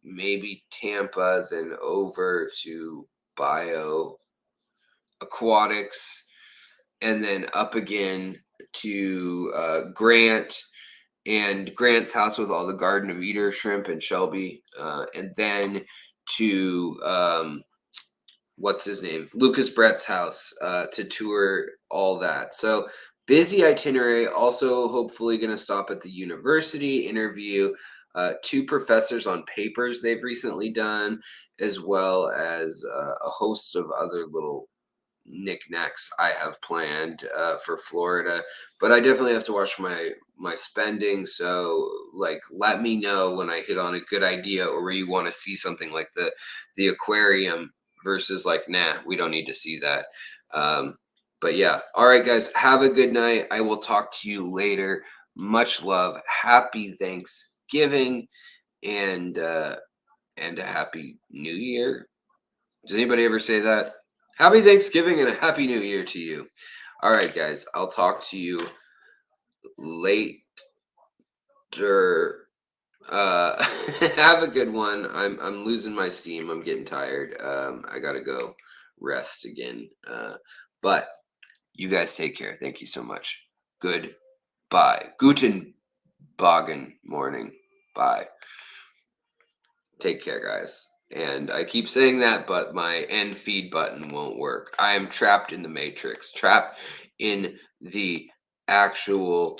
[SPEAKER 1] maybe Tampa, then over to Aquatics, and then up again to Grant and Grant's house with all the Garden of Eater shrimp and Shelby, and then to what's his name? Lucas Brett's house to tour all that. So busy itinerary. Also, hopefully going to stop at the university, interview 2 professors on papers they've recently done, as well as a host of other little knickknacks I have planned for Florida. But I definitely have to watch my spending. So like, let me know when I hit on a good idea or where you want to see something like the aquarium versus like, nah, we don't need to see that. But yeah, all right, guys, have a good night. I will talk to you later. Much love. Happy Thanksgiving and a happy New Year. Does anybody ever say that? Happy Thanksgiving and a happy New Year to you. All right, guys, I'll talk to you later. Have a good one. I'm losing my steam. I'm getting tired. I gotta go rest again. But you guys take care. Thank you so much. Goodbye. Guten morning. Bye. Take care, guys. And I keep saying that, but my end feed button won't work. I am trapped in the matrix, trapped in the actual